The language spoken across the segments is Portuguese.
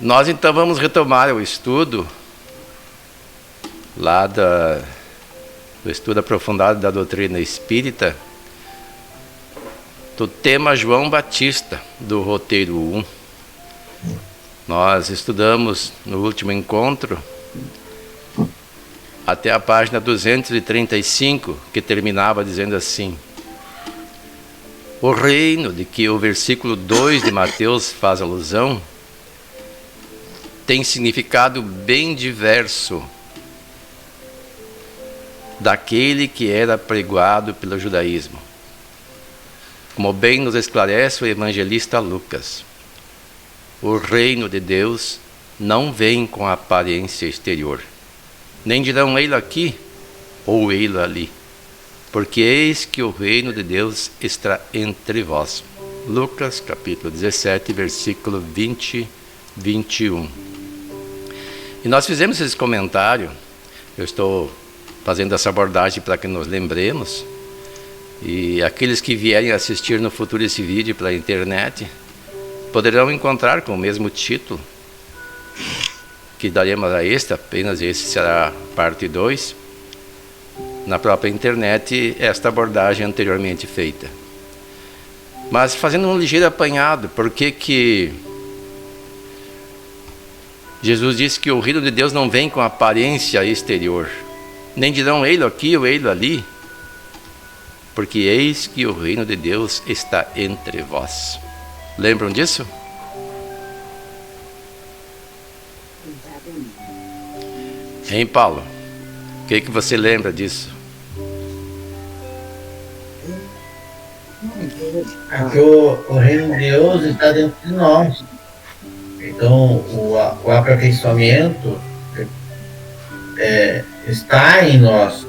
Nós então vamos retomar o estudo lá do estudo aprofundado da doutrina espírita, do tema João Batista, do roteiro 1. Nós estudamos no último encontro até a página 235, que terminava dizendo assim: o reino de que o versículo 2 de Mateus faz alusão tem significado bem diverso daquele que era pregoado pelo judaísmo, como bem nos esclarece o evangelista Lucas. O reino de Deus não vem com aparência exterior, nem dirão ele aqui ou ele ali, porque eis que o reino de Deus está entre vós. Lucas capítulo 17, versículo 20, 21. E nós fizemos esse comentário, eu estou fazendo essa abordagem para que nos lembremos, e aqueles que vierem assistir no futuro esse vídeo pela internet poderão encontrar com o mesmo título que daremos a este, apenas esse será parte 2, na própria internet, esta abordagem anteriormente feita. Mas fazendo um ligeiro apanhado, por que Jesus disse que o reino de Deus não vem com aparência exterior, nem dirão ele aqui ou ele ali, porque eis que o reino de Deus está entre vós. Lembram disso? Hein, Paulo? O que você lembra disso? Aqui o reino de Deus está dentro de nós. Então o aperfeiçoamento está em nós.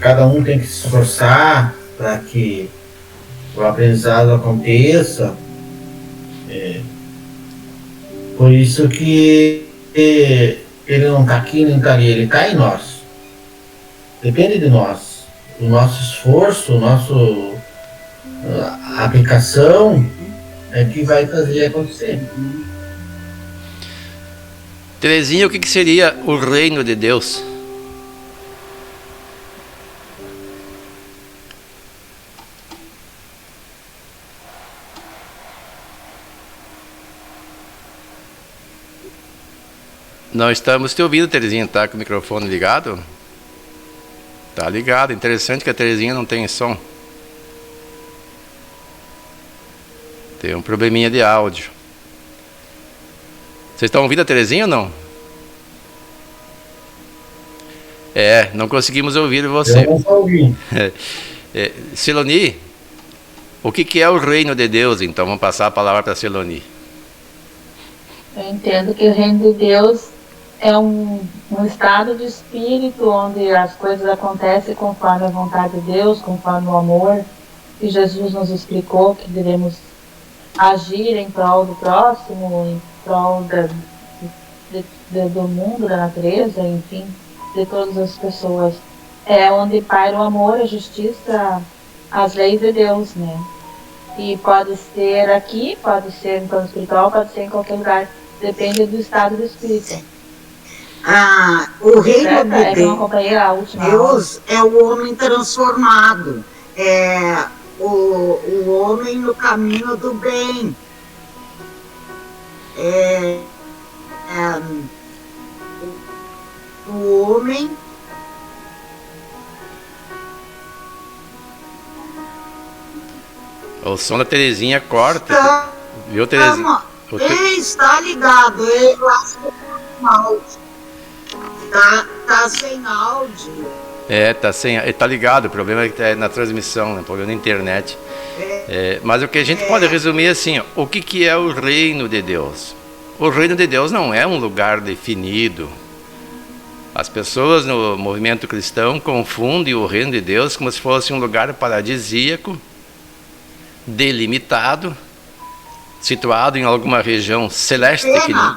Cada um tem que se esforçar para que o aprendizado aconteça. Por isso que ele não está aqui nem está ali, ele está em nós. Depende de nós. O nosso esforço, a aplicação é que vai fazer acontecer. Terezinha, o que seria o reino de Deus? Não estamos te ouvindo, Terezinha. Está com o microfone ligado? Está ligado. Interessante que a Terezinha não tem som. Tem um probleminha de áudio. Vocês estão ouvindo a Terezinha ou não? Não conseguimos ouvir você. Eu não estou ouvindo. Siloni, o que é o reino de Deus? Então vamos passar a palavra para Siloni. Eu entendo que o reino de Deus é um estado de espírito onde as coisas acontecem conforme a vontade de Deus, conforme o amor que Jesus nos explicou que devemos agir em prol do próximo, em prol do mundo, da natureza, enfim, de todas as pessoas. É onde paira o amor, a justiça, as leis de Deus, né? E pode ser aqui, pode ser no plano espiritual, pode ser em qualquer lugar. Depende do estado do espírito. O reino de Deus é o homem transformado, é o homem no caminho do bem, o homem O som da Terezinha corta. Viu, Terezinha? Ele está ligado, eu acho que tá sem áudio. Tá ligado, o problema é que é na transmissão, né? O problema na internet. Mas o que a gente pode resumir assim, o que é o reino de Deus? O reino de Deus não é um lugar definido. As pessoas no movimento cristão confundem o reino de Deus como se fosse um lugar paradisíaco, delimitado, situado em alguma região celeste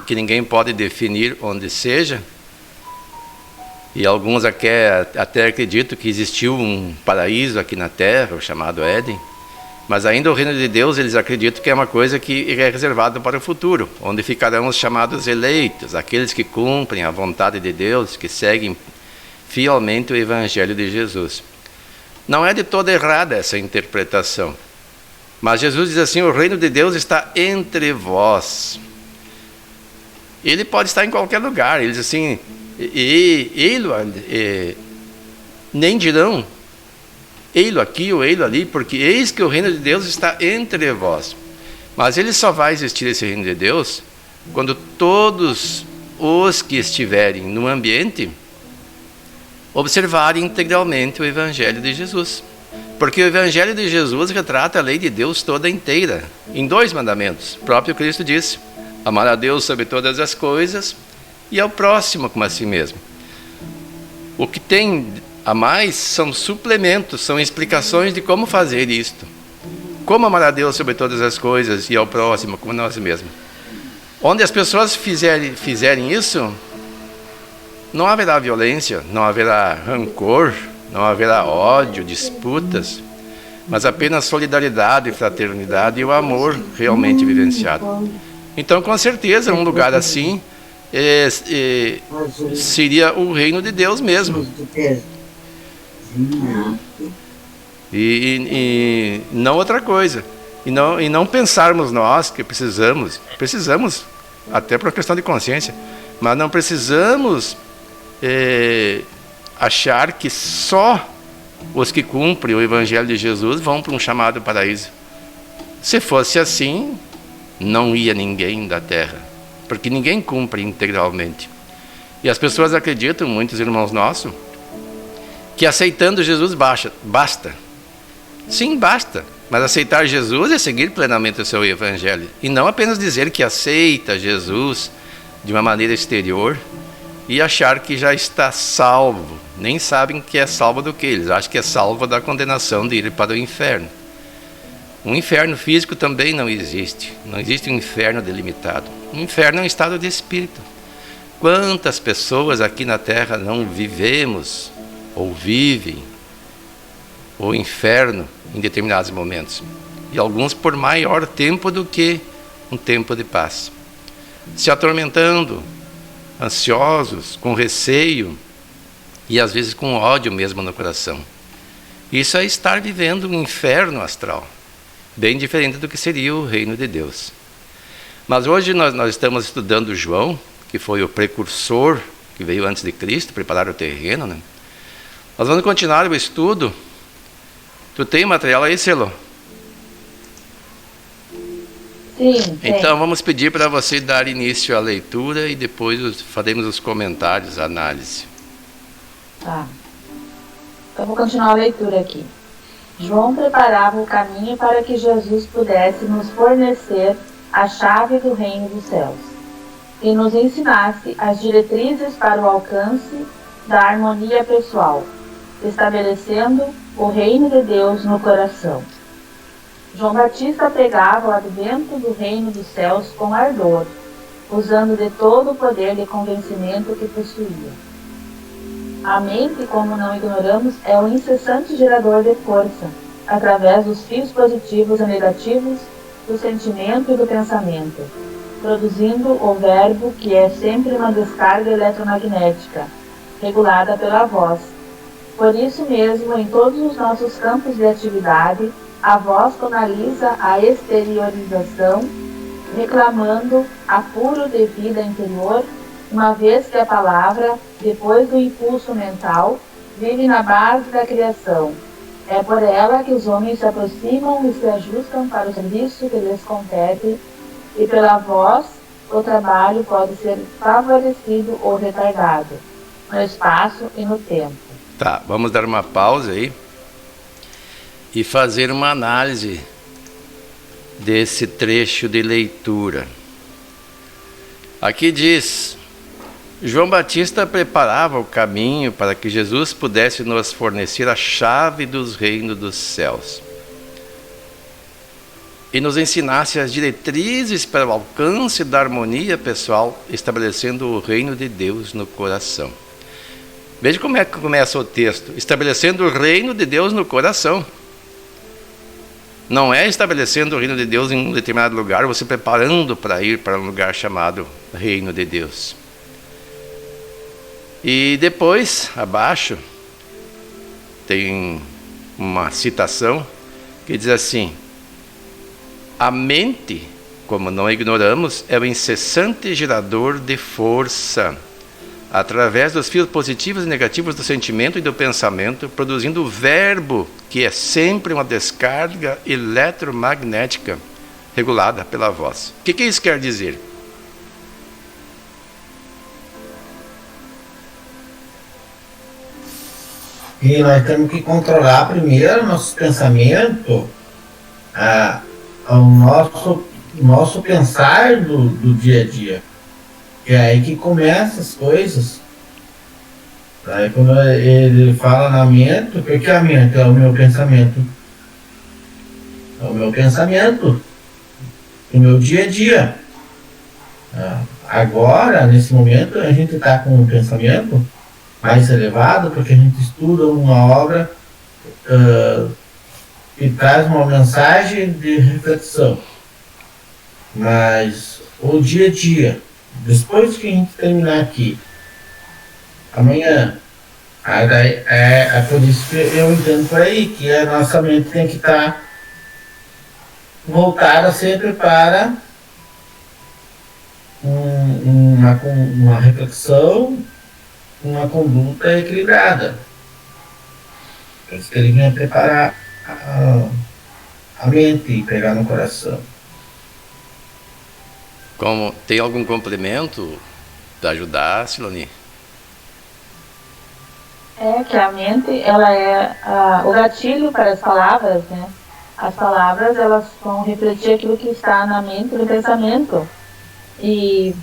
que ninguém pode definir onde seja. E alguns até acreditam que existiu um paraíso aqui na Terra, o chamado Éden, Mas ainda o reino de Deus, eles acreditam que é uma coisa que é reservada para o futuro, onde ficarão os chamados eleitos, aqueles que cumprem a vontade de Deus, que seguem fielmente o Evangelho de Jesus. Não é de toda errada essa interpretação. Mas Jesus diz assim: o reino de Deus está entre vós. Ele pode estar em qualquer lugar. Ele diz assim: nem dirão ei-lo aqui ou ei-lo ali, porque eis que o reino de Deus está entre vós. Mas ele só vai existir, esse reino de Deus, quando todos os que estiverem no ambiente observarem integralmente o Evangelho de Jesus. Porque o Evangelho de Jesus retrata a lei de Deus toda inteira, em 2 mandamentos. O próprio Cristo disse: amar a Deus sobre todas as coisas e ao próximo como a si mesmo. O que tem a mais são suplementos, são explicações de como fazer isto. Como amar a Deus sobre todas as coisas e ao próximo como a nós mesmos. Onde as pessoas fizerem isso, não haverá violência, não haverá rancor, não haverá ódio, disputas, mas apenas solidariedade, fraternidade e o amor realmente vivenciado. Então, com certeza, um lugar assim seria o reino de Deus mesmo. E não outra coisa. E não pensarmos nós que precisamos até por questão de consciência, mas não precisamos achar que só os que cumprem o Evangelho de Jesus vão para um chamado paraíso. Se fosse assim, não ia ninguém da terra, porque ninguém cumpre integralmente. E as pessoas acreditam, muitos irmãos nossos, que aceitando Jesus basta. Sim, basta. Mas aceitar Jesus é seguir plenamente o seu Evangelho. E não apenas dizer que aceita Jesus de uma maneira exterior e achar que já está salvo. Nem sabem que é salvo do que? Eles acham que é salvo da condenação de ir para o inferno. Um inferno físico também não existe. Não existe um inferno delimitado. Um inferno é um estado de espírito. Quantas pessoas aqui na Terra não vivemos ou vivem o inferno em determinados momentos, e alguns por maior tempo do que um tempo de paz, se atormentando, ansiosos, com receio e às vezes com ódio mesmo no coração. Isso é estar vivendo um inferno astral, bem diferente do que seria o reino de Deus. Mas hoje nós estamos estudando João, que foi o precursor que veio antes de Cristo, preparar o terreno, né? Nós vamos continuar o estudo. Tu tem material aí, Celo? Sim, então vamos pedir para você dar início à leitura e depois faremos os comentários, a análise. Tá. Então vou continuar a leitura aqui. João preparava o caminho para que Jesus pudesse nos fornecer a chave do reino dos céus e nos ensinasse as diretrizes para o alcance da harmonia pessoal, estabelecendo o reino de Deus no coração. João Batista pregava o advento do reino dos céus com ardor, usando de todo o poder de convencimento que possuía. A mente, como não ignoramos, é um incessante gerador de força, através dos fios positivos e negativos do sentimento e do pensamento, produzindo o verbo, que é sempre uma descarga eletromagnética, regulada pela voz. Por isso mesmo, em todos os nossos campos de atividade, a voz tonaliza a exteriorização, reclamando apuro de vida interior, uma vez que a palavra, depois do impulso mental, vive na base da criação. É por ela que os homens se aproximam e se ajustam para o serviço que lhes compete, e pela voz o trabalho pode ser favorecido ou retardado, no espaço e no tempo. Tá, vamos dar uma pausa aí e fazer uma análise desse trecho de leitura. Aqui diz: João Batista preparava o caminho para que Jesus pudesse nos fornecer a chave dos reinos dos céus e nos ensinasse as diretrizes para o alcance da harmonia pessoal, estabelecendo o reino de Deus no coração. Veja como é que começa o texto: estabelecendo o reino de Deus no coração. Não é estabelecendo o reino de Deus em um determinado lugar, você preparando para ir para um lugar chamado reino de Deus. E depois, abaixo, tem uma citação que diz assim: a mente, como não ignoramos, é o incessante gerador de força, através dos fios positivos e negativos do sentimento e do pensamento, produzindo o verbo, que é sempre uma descarga eletromagnética regulada pela voz. O que isso quer dizer? E nós temos que controlar primeiro nossos pensamentos, o nosso pensar do dia a dia. E é aí que começam as coisas. Aí quando ele fala na mente, porque a mente é o meu pensamento. É o meu pensamento. O meu dia a dia. Agora, nesse momento, a gente está com um pensamento mais elevado, porque a gente estuda uma obra que traz uma mensagem de reflexão. Mas o dia a dia, depois que a gente terminar aqui, amanhã, é por isso que eu entendo por aí que a nossa mente tem que estar voltada sempre para uma reflexão, uma conduta equilibrada. Por isso que ele vinha preparar a mente e pegar no coração. Como tem algum complemento para ajudar, Siloni? É que a mente, ela é o gatilho para as palavras, né? As palavras, elas vão refletir aquilo que está na mente, no pensamento. E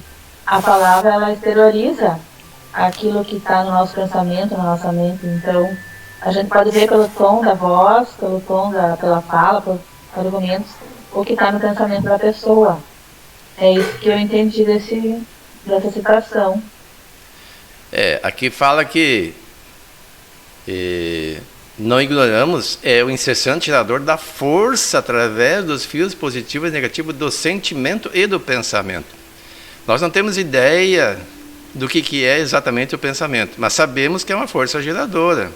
a palavra, ela exterioriza aquilo que está no nosso pensamento, na nossa mente. Então, a gente pode ver pelo tom da voz, pelo tom pela fala, pelos argumentos, o que está no pensamento da pessoa. É isso que eu entendi dessa citação. Aqui fala que não ignoramos o incessante gerador da força através dos fios positivos e negativos do sentimento e do pensamento. Nós não temos ideia do que é exatamente o pensamento, mas sabemos que é uma força geradora.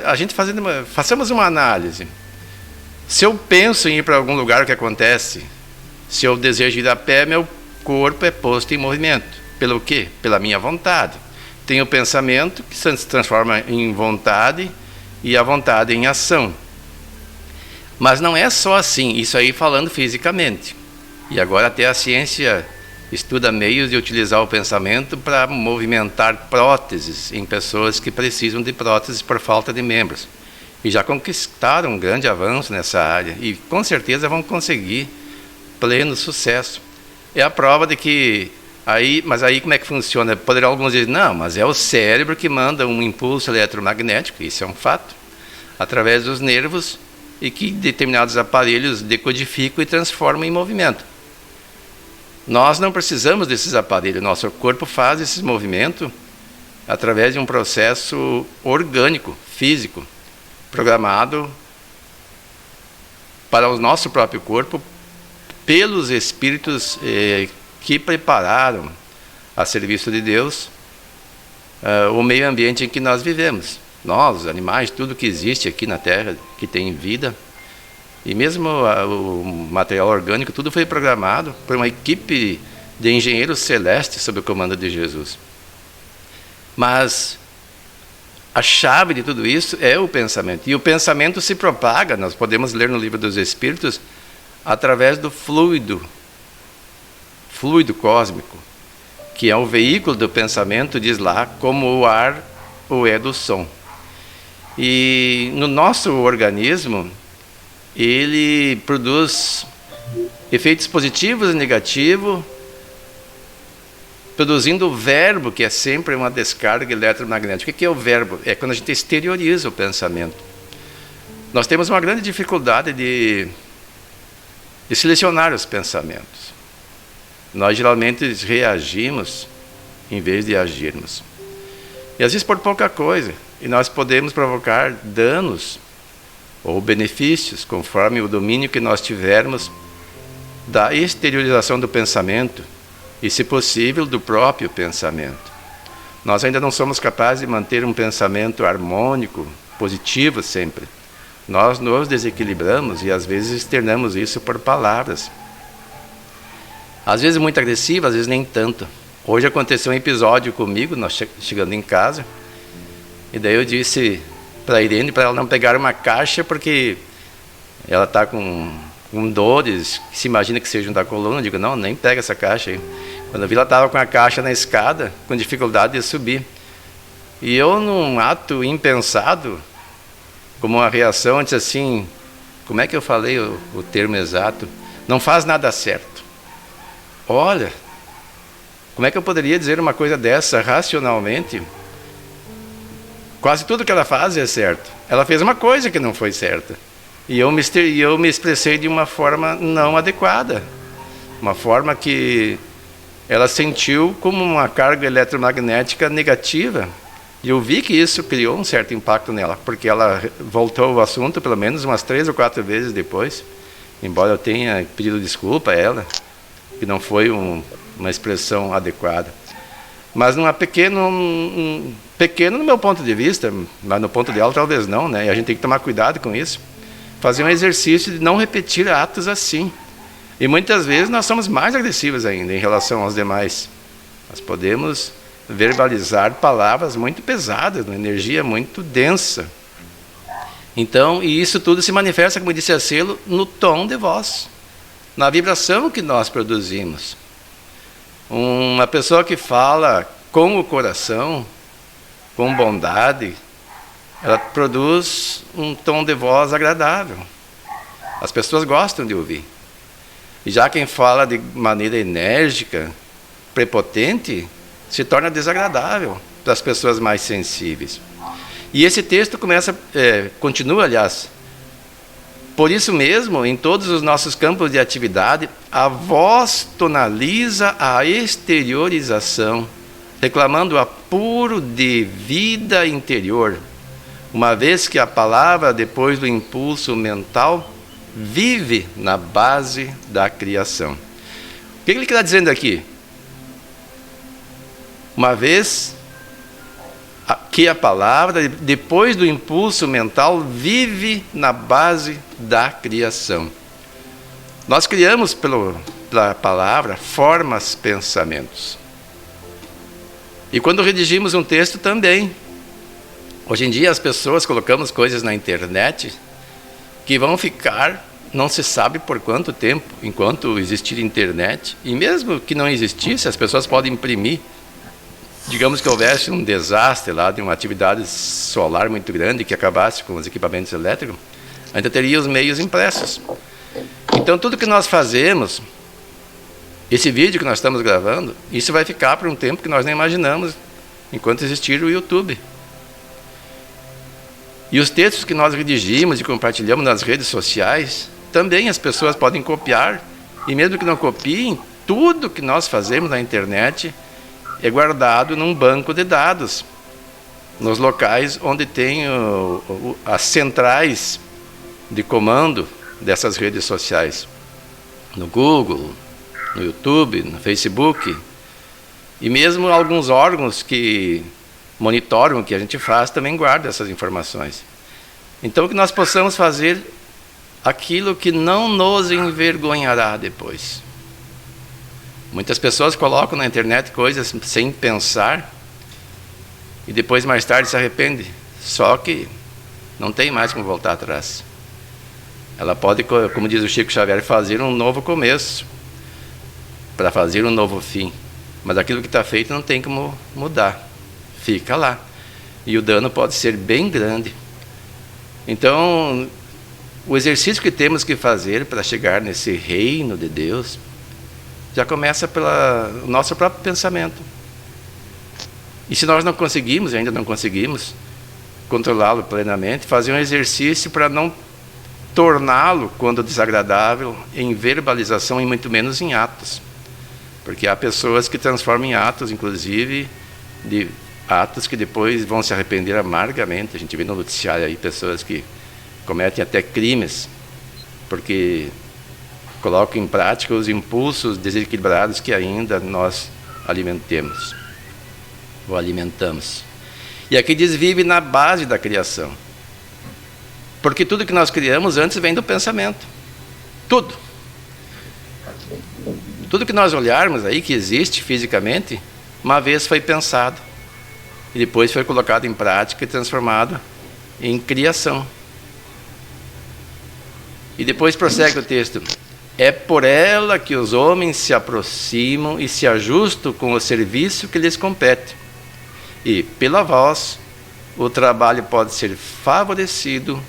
A gente façamos uma análise. Se eu penso em ir para algum lugar, o que acontece? Se eu desejo ir a pé, meu corpo é posto em movimento. Pelo quê? Pela minha vontade. Tem o pensamento que se transforma em vontade e a vontade em ação. Mas não é só assim, isso aí falando fisicamente. E agora até a ciência estuda meios de utilizar o pensamento para movimentar próteses em pessoas que precisam de próteses por falta de membros. E já conquistaram um grande avanço nessa área e com certeza vão conseguir pleno sucesso. É a prova de que mas aí como é que funciona? Poderão alguns dizer, não, mas é o cérebro que manda um impulso eletromagnético, isso é um fato, através dos nervos, e que determinados aparelhos decodificam e transformam em movimento. Nós não precisamos desses aparelhos, nosso corpo faz esses movimentos através de um processo orgânico, físico, programado para o nosso próprio corpo, pelos espíritos que prepararam a serviço de Deus o meio ambiente em que nós vivemos. Nós, os animais, tudo que existe aqui na Terra, que tem vida, e mesmo o material orgânico, tudo foi programado por uma equipe de engenheiros celestes sob o comando de Jesus. Mas a chave de tudo isso é o pensamento. E o pensamento se propaga, nós podemos ler no Livro dos Espíritos, através do fluido cósmico, que é o veículo do pensamento, diz lá, como o ar ou é do som. E no nosso organismo, ele produz efeitos positivos e negativos, produzindo o verbo, que é sempre uma descarga eletromagnética. O que é o verbo? É quando a gente exterioriza o pensamento. Nós temos uma grande dificuldade de selecionar os pensamentos. Nós geralmente reagimos em vez de agirmos. E às vezes por pouca coisa. E nós podemos provocar danos ou benefícios, conforme o domínio que nós tivermos da exteriorização do pensamento e, se possível, do próprio pensamento. Nós ainda não somos capazes de manter um pensamento harmônico, positivo sempre. Nós nos desequilibramos e às vezes externamos isso por palavras. Às vezes muito agressiva, às vezes nem tanto. Hoje aconteceu um episódio comigo, nós chegando em casa, e daí eu disse para a Irene para ela não pegar uma caixa, porque ela está com dores, que se imagina que sejam da coluna. Eu digo, não, nem pega essa caixa aí. Quando eu vi, ela estava com a caixa na escada, com dificuldade de subir. E eu, num ato impensado, como uma reação, disse assim, como é que eu falei o termo exato? Não faz nada certo. Olha, como é que eu poderia dizer uma coisa dessa racionalmente? Quase tudo que ela faz é certo. Ela fez uma coisa que não foi certa. E eu me expressei de uma forma não adequada. Uma forma que ela sentiu como uma carga eletromagnética negativa. E eu vi que isso criou um certo impacto nela, porque ela voltou ao assunto pelo menos umas 3 ou 4 vezes depois, embora eu tenha pedido desculpa a ela, que não foi uma expressão adequada. Mas pequeno no meu ponto de vista, mas no ponto dela talvez não, né? E a gente tem que tomar cuidado com isso. Fazer um exercício de não repetir atos assim. E muitas vezes nós somos mais agressivos ainda em relação aos demais. Nós podemos verbalizar palavras muito pesadas, uma energia muito densa. Então, e isso tudo se manifesta, como disse a Cielo, no tom de voz, na vibração que nós produzimos. Uma pessoa que fala com o coração, com bondade, ela produz um tom de voz agradável. As pessoas gostam de ouvir. E já quem fala de maneira enérgica, prepotente, se torna desagradável para as pessoas mais sensíveis. E esse texto continua, aliás. Por isso mesmo, em todos os nossos campos de atividade, a voz tonaliza a exteriorização, reclamando o apuro de vida interior, uma vez que a palavra, depois do impulso mental, vive na base da criação. O que ele está dizendo aqui? Uma vez que a palavra, depois do impulso mental, vive na base da criação. Nós criamos pela palavra formas, pensamentos. E quando redigimos um texto também. Hoje em dia as pessoas colocamos coisas na internet que vão ficar, não se sabe por quanto tempo, enquanto existir internet. E mesmo que não existisse, as pessoas podem imprimir. Digamos que houvesse um desastre lá de uma atividade solar muito grande que acabasse com os equipamentos elétricos, ainda teria os meios impressos. Então tudo que nós fazemos, esse vídeo que nós estamos gravando, isso vai ficar por um tempo que nós nem imaginamos, enquanto existir o YouTube. E os textos que nós redigimos e compartilhamos nas redes sociais, também as pessoas podem copiar, e mesmo que não copiem, tudo que nós fazemos na internet é guardado num banco de dados, nos locais onde tem as centrais de comando dessas redes sociais, no Google, no YouTube, no Facebook, e mesmo alguns órgãos que monitoram o que a gente faz também guardam essas informações. Então que nós possamos fazer aquilo que não nos envergonhará depois. Muitas pessoas colocam na internet coisas sem pensar e depois, mais tarde, se arrependem. Só que não tem mais como voltar atrás. Ela pode, como diz o Chico Xavier, fazer um novo começo para fazer um novo fim. Mas aquilo que está feito não tem como mudar. Fica lá. E o dano pode ser bem grande. Então, o exercício que temos que fazer para chegar nesse reino de Deus já começa pelo nosso próprio pensamento. E se nós não conseguimos, ainda não conseguimos, controlá-lo plenamente, fazer um exercício para não torná-lo, quando desagradável, em verbalização e muito menos em atos. Porque há pessoas que transformam em atos, inclusive, de atos que depois vão se arrepender amargamente. A gente vê no noticiário aí pessoas que cometem até crimes, porque colocam em prática os impulsos desequilibrados que ainda nós alimentamos. E aqui diz: vive na base da criação. Porque tudo que nós criamos antes vem do pensamento. Tudo. Tudo que nós olharmos aí, que existe fisicamente, uma vez foi pensado. E depois foi colocado em prática e transformado em criação. E depois prossegue o texto: é por ela que os homens se aproximam e se ajustam com o serviço que lhes compete. E, pela voz, o trabalho pode ser favorecido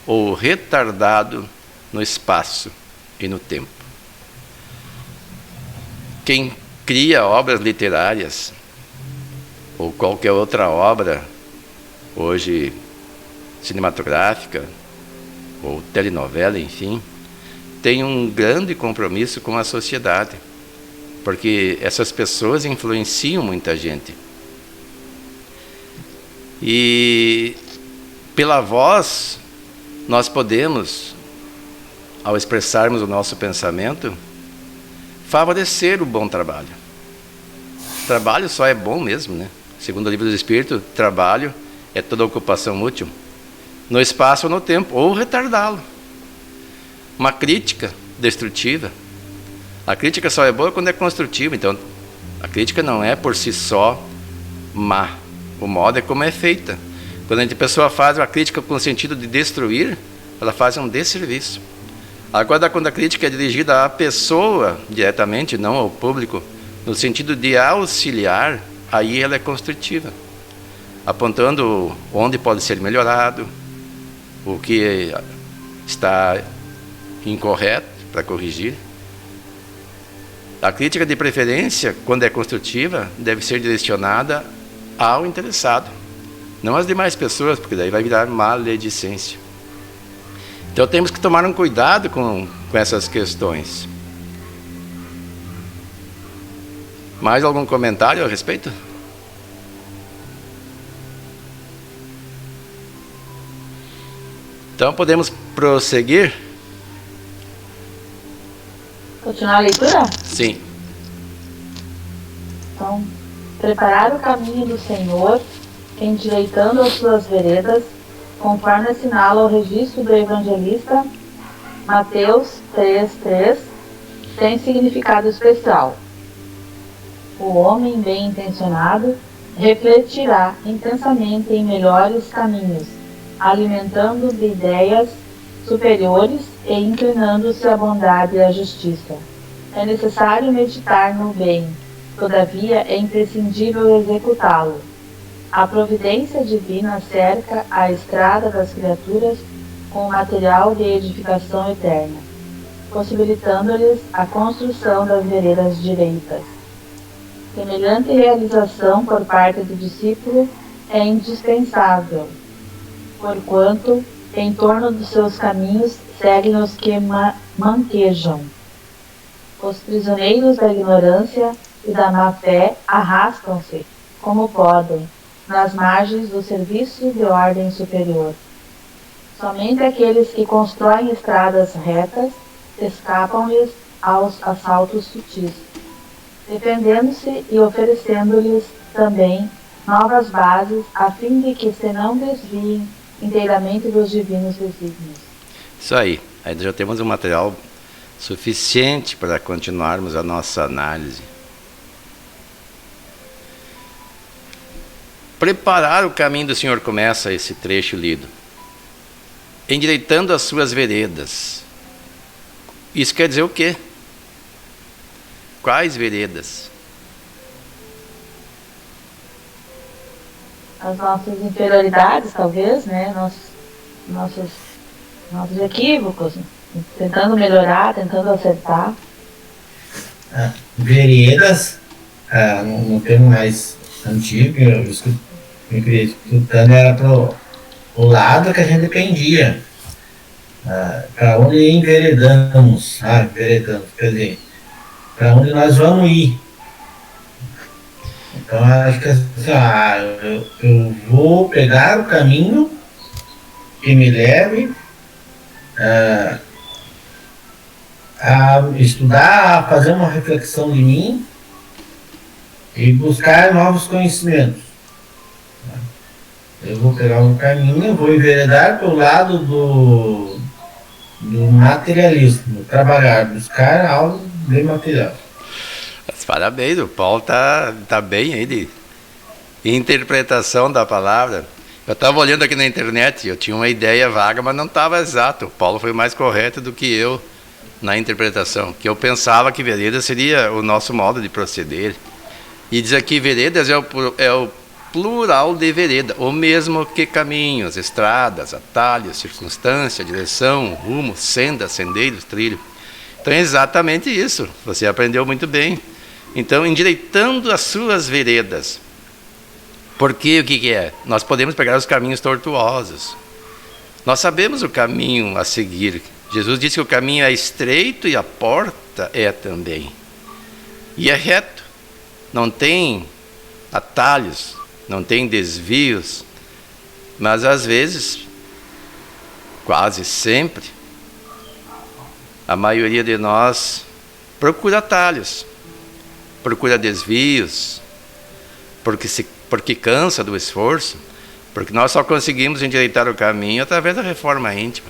ou retardado no espaço e no tempo. Quem cria obras literárias, ou qualquer outra obra, hoje cinematográfica, ou telenovela, enfim, tem um grande compromisso com a sociedade, porque essas pessoas influenciam muita gente. E pela voz, nós podemos, ao expressarmos o nosso pensamento, favorecer o bom trabalho. Trabalho só é bom mesmo, né? Segundo o Livro do Espírito, trabalho é toda ocupação útil, no espaço ou no tempo, ou retardá-lo. Uma crítica destrutiva. A crítica só é boa quando é construtiva, então a crítica não é por si só má. O modo é como é feita. Quando a pessoa faz uma crítica com o sentido de destruir, ela faz um desserviço. Agora, quando a crítica é dirigida à pessoa diretamente, não ao público, no sentido de auxiliar, aí ela é construtiva, apontando onde pode ser melhorado, o que está incorreto para corrigir. A crítica, de preferência, quando é construtiva, deve ser direcionada ao interessado, não às demais pessoas, porque daí vai virar maledicência. Então temos que tomar um cuidado com essas questões. Mais algum comentário a respeito? Então podemos prosseguir? Continuar a leitura? Sim. Então, preparar o caminho do Senhor, endireitando as suas veredas, conforme assinala o registro do evangelista Mateus 3:3, tem significado especial. O homem bem intencionado refletirá intensamente em melhores caminhos, alimentando de ideias superiores e inclinando-se à bondade e à justiça. É necessário meditar no bem, todavia é imprescindível executá-lo. A providência divina cerca a estrada das criaturas com o material de edificação eterna, possibilitando-lhes a construção das veredas direitas. Semelhante realização por parte do discípulo é indispensável, porquanto em torno dos seus caminhos seguem os que manquejam. Os prisioneiros da ignorância e da má-fé arrastam-se, como podem, nas margens do serviço de ordem superior. Somente aqueles que constroem estradas retas escapam-lhes aos assaltos sutis, defendendo-se e oferecendo-lhes também novas bases, a fim de que se não desviem inteiramente dos divinos desígnios. Isso aí. Aí já temos um material suficiente para continuarmos a nossa análise. Preparar o caminho do Senhor, começa esse trecho lido. Endireitando as suas veredas. Isso quer dizer o quê? Quais veredas? As nossas inferioridades, talvez, né? Nossos equívocos, tentando melhorar, tentando acertar. Veredas, no termo mais antigo, eu escutando, era pro o lado que a gente pendia, para onde enveredamos, quer dizer, para onde nós vamos ir. Então acho que assim, eu vou pegar o caminho que me leve a estudar, a fazer uma reflexão de mim e buscar novos conhecimentos. Eu vou pegar um caminho, vou enveredar para o lado do materialismo, trabalhar, buscar algo de material. Parabéns, o Paulo tá bem aí de interpretação da palavra. Eu estava olhando aqui na internet, eu tinha uma ideia vaga, mas não estava exato. O Paulo foi mais correto do que eu na interpretação, que eu pensava que veredas seria o nosso modo de proceder. E diz aqui, veredas é o plural de vereda, o mesmo que caminhos, estradas, atalhos, circunstância, direção, rumo, senda, sendeiros, trilho. Então é exatamente isso, você aprendeu muito bem. Então, endireitando as suas veredas. Porque o que é? Nós podemos pegar os caminhos tortuosos. Nós sabemos o caminho a seguir. Jesus disse que o caminho é estreito e a porta é também. E é reto. Não tem atalhos, não tem desvios. Mas às vezes, quase sempre, a maioria de nós procura atalhos, procura desvios, porque cansa do esforço, porque nós só conseguimos endireitar o caminho através da reforma íntima.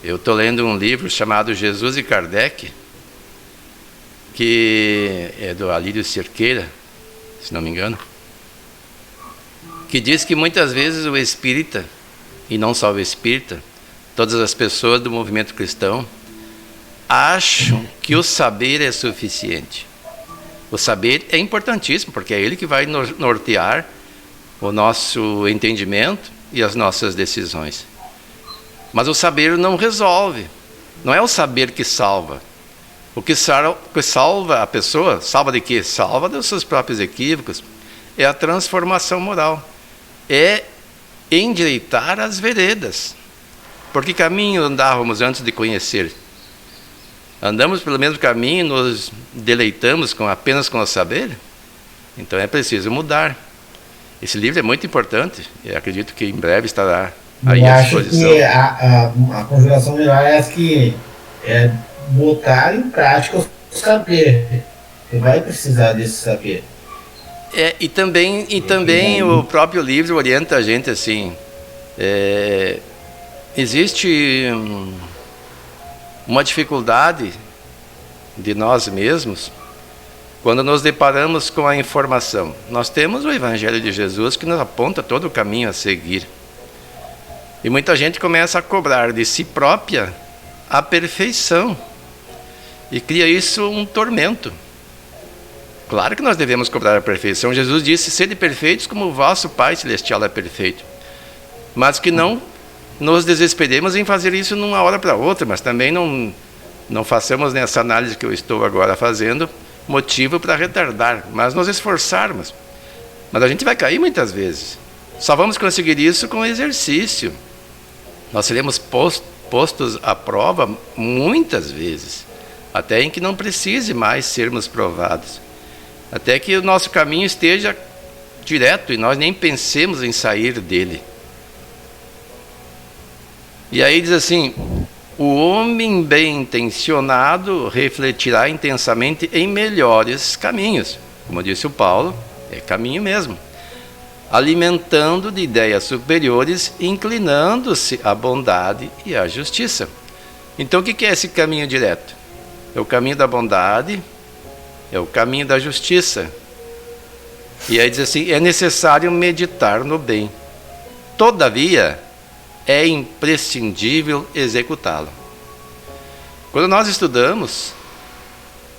Eu estou lendo um livro chamado Jesus e Kardec, que é do Alírio Cerqueira, se não me engano, que diz que muitas vezes o espírita, e não só o espírita, todas as pessoas do movimento cristão, acham que o saber é suficiente. O saber é importantíssimo, porque é ele que vai nortear o nosso entendimento e as nossas decisões. Mas o saber não resolve. Não é o saber que salva. O que salva a pessoa, salva de quê? Salva dos seus próprios equívocos. É a transformação moral. É endireitar as veredas. Por que caminho andávamos antes de conhecer? Andamos pelo mesmo caminho, nos deleitamos apenas com o saber? Então é preciso mudar. Esse livro é muito importante, e acredito que em breve estará aí à disposição. Eu acho que a conjugação melhor é essa que é botar em prática o saber. Você vai precisar desse saber. E também o próprio livro orienta a gente assim. Existe uma dificuldade de nós mesmos quando nos deparamos com a informação. Nós temos o Evangelho de Jesus que nos aponta todo o caminho a seguir. E muita gente começa a cobrar de si própria a perfeição e cria isso um tormento. Claro que nós devemos cobrar a perfeição. Jesus disse: sede perfeitos como o vosso Pai Celestial é perfeito. Mas que não nos desesperemos em fazer isso de uma hora para outra, mas também não façamos nessa análise que eu estou agora fazendo motivo para retardar, mas nos esforçarmos. Mas a gente vai cair muitas vezes. Só vamos conseguir isso com exercício. Nós seremos postos à prova muitas vezes, até em que não precise mais sermos provados. Até que o nosso caminho esteja direto e nós nem pensemos em sair dele. E aí diz assim: o homem bem intencionado refletirá intensamente em melhores caminhos. Como disse o Paulo, é caminho mesmo. Alimentando de ideias superiores, inclinando-se à bondade e à justiça. Então o que é esse caminho direto? É o caminho da bondade, é o caminho da justiça. E aí diz assim: é necessário meditar no bem. Todavia, é imprescindível executá-lo. Quando nós estudamos,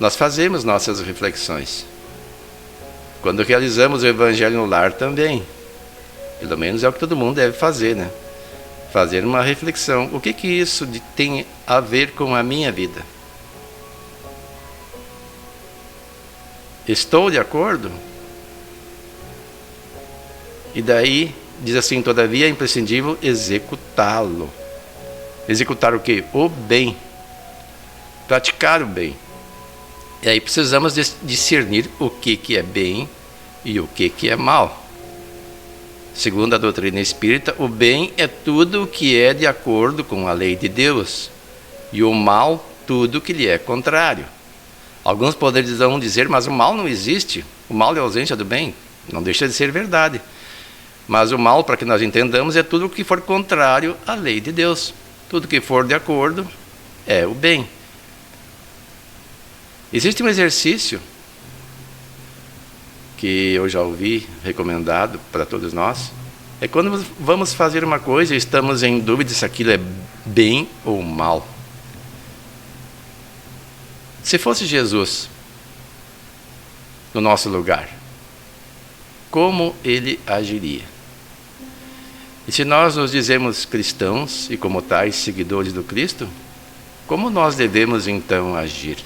nós fazemos nossas reflexões. Quando realizamos o Evangelho no lar também. Pelo menos é o que todo mundo deve fazer, né? Fazer uma reflexão. O que isso tem a ver com a minha vida? Estou de acordo? E daí diz assim: todavia é imprescindível executá-lo. Executar o quê? O bem. Praticar o bem. E aí precisamos discernir o que é bem e o que é mal. Segundo a doutrina espírita, o bem é tudo o que é de acordo com a lei de Deus, e o mal, tudo o que lhe é contrário. Alguns poderão dizer, mas o mal não existe, o mal é a ausência do bem. Não deixa de ser verdade. Mas o mal, para que nós entendamos, é tudo o que for contrário à lei de Deus. Tudo que for de acordo é o bem. Existe um exercício que eu já ouvi recomendado para todos nós. É quando vamos fazer uma coisa e estamos em dúvida se aquilo é bem ou mal. Se fosse Jesus no nosso lugar, como ele agiria? E se nós nos dizemos cristãos e como tais seguidores do Cristo, como nós devemos então agir?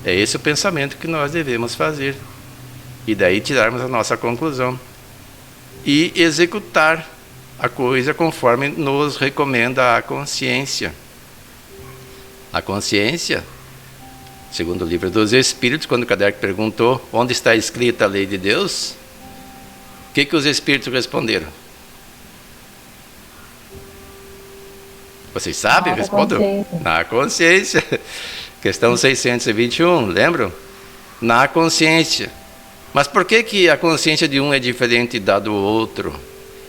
É esse o pensamento que nós devemos fazer. E daí tirarmos a nossa conclusão. E executar a coisa conforme nos recomenda a consciência. A consciência, segundo o Livro dos Espíritos, quando Kardec perguntou onde está escrita a lei de Deus, o que os Espíritos responderam? Vocês sabem? Respondam. Na consciência. Questão 621, lembram? Na consciência. Mas por que a consciência de um é diferente da do outro?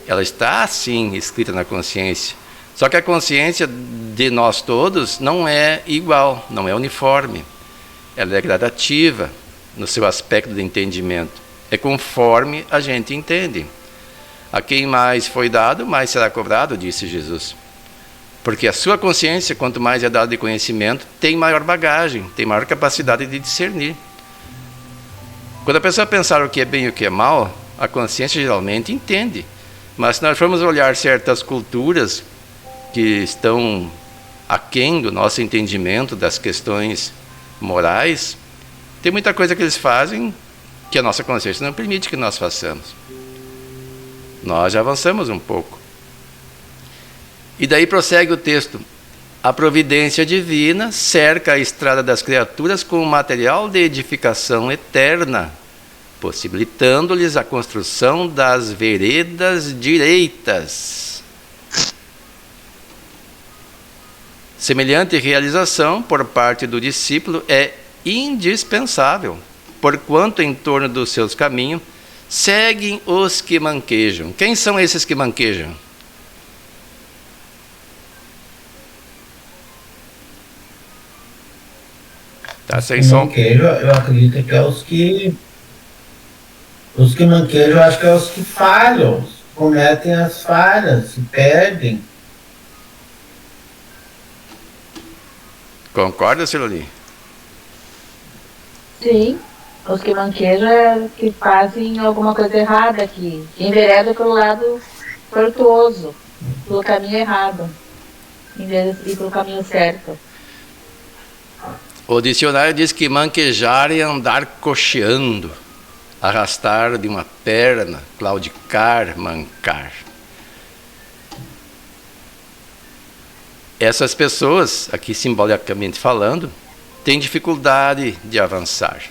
Ela está, sim, escrita na consciência. Só que a consciência de nós todos não é igual, não é uniforme. Ela é gradativa no seu aspecto de entendimento. É conforme a gente entende. A quem mais foi dado, mais será cobrado, disse Jesus. Porque a sua consciência, quanto mais é dado de conhecimento, tem maior bagagem, tem maior capacidade de discernir. Quando a pessoa pensar o que é bem e o que é mal, a consciência geralmente entende. Mas se nós formos olhar certas culturas que estão aquém do nosso entendimento das questões morais, tem muita coisa que eles fazem que a nossa consciência não permite que nós façamos. Nós já avançamos um pouco. E daí prossegue o texto. A providência divina cerca a estrada das criaturas com material de edificação eterna, possibilitando-lhes a construção das veredas direitas. Semelhante realização por parte do discípulo é indispensável, porquanto em torno dos seus caminhos seguem os que manquejam. Quem são esses que manquejam? Tá sem som. Manquejo, eu acredito que é os que manquejam, eu acho que é os que falham, cometem as falhas, se perdem. Concorda, Siloni? Sim, os que manquejam é que fazem alguma coisa errada, que envereda pelo lado tortuoso, pelo caminho errado, em vez de ir pelo caminho certo. O dicionário diz que manquejar é andar cocheando, arrastar de uma perna, claudicar, mancar. Essas pessoas, aqui simbolicamente falando, têm dificuldade de avançar.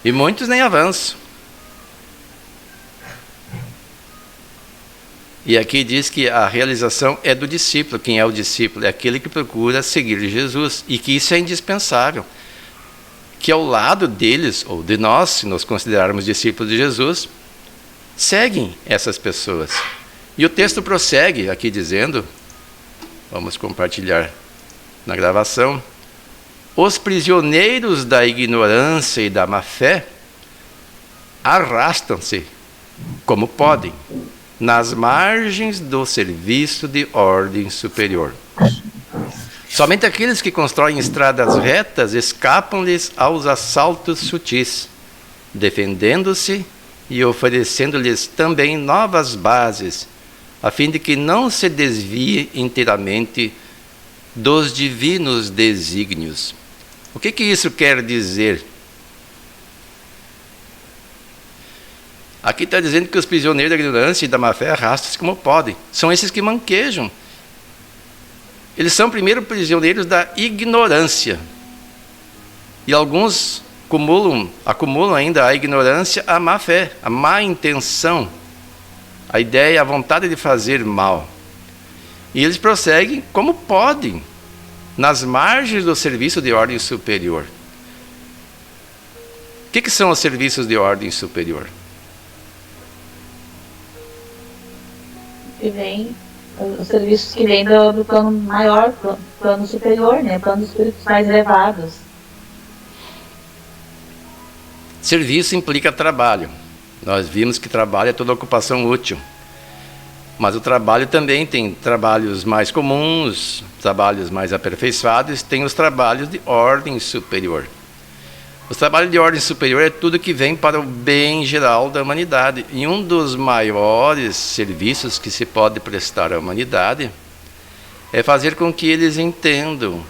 E muitos nem avançam. E aqui diz que a realização é do discípulo. Quem é o discípulo? É aquele que procura seguir Jesus. E que isso é indispensável. Que ao lado deles, ou de nós, se nos considerarmos discípulos de Jesus, seguem essas pessoas. E o texto prossegue aqui dizendo, vamos compartilhar na gravação, os prisioneiros da ignorância e da má-fé arrastam-se, como podem, nas margens do serviço de ordem superior. Somente aqueles que constroem estradas retas escapam-lhes aos assaltos sutis, defendendo-se e oferecendo-lhes também novas bases, a fim de que não se desvie inteiramente dos divinos desígnios. O que isso quer dizer? Aqui está dizendo que os prisioneiros da ignorância e da má-fé arrastam-se como podem. São esses que manquejam. Eles são primeiro prisioneiros da ignorância. E alguns acumulam ainda a ignorância, a má fé, a má intenção, a ideia, a vontade de fazer mal. E eles prosseguem como podem, nas margens do serviço de ordem superior. O que são os serviços de ordem superior? Os serviços que vêm do plano maior, plano superior, né? Plano dos espíritos mais elevados. Serviço implica trabalho. Nós vimos que trabalho é toda ocupação útil. Mas o trabalho também tem trabalhos mais comuns, trabalhos mais aperfeiçoados, tem os trabalhos de ordem superior. Os trabalhos de ordem superior é tudo que vem para o bem geral da humanidade. E um dos maiores serviços que se pode prestar à humanidade é fazer com que eles entendam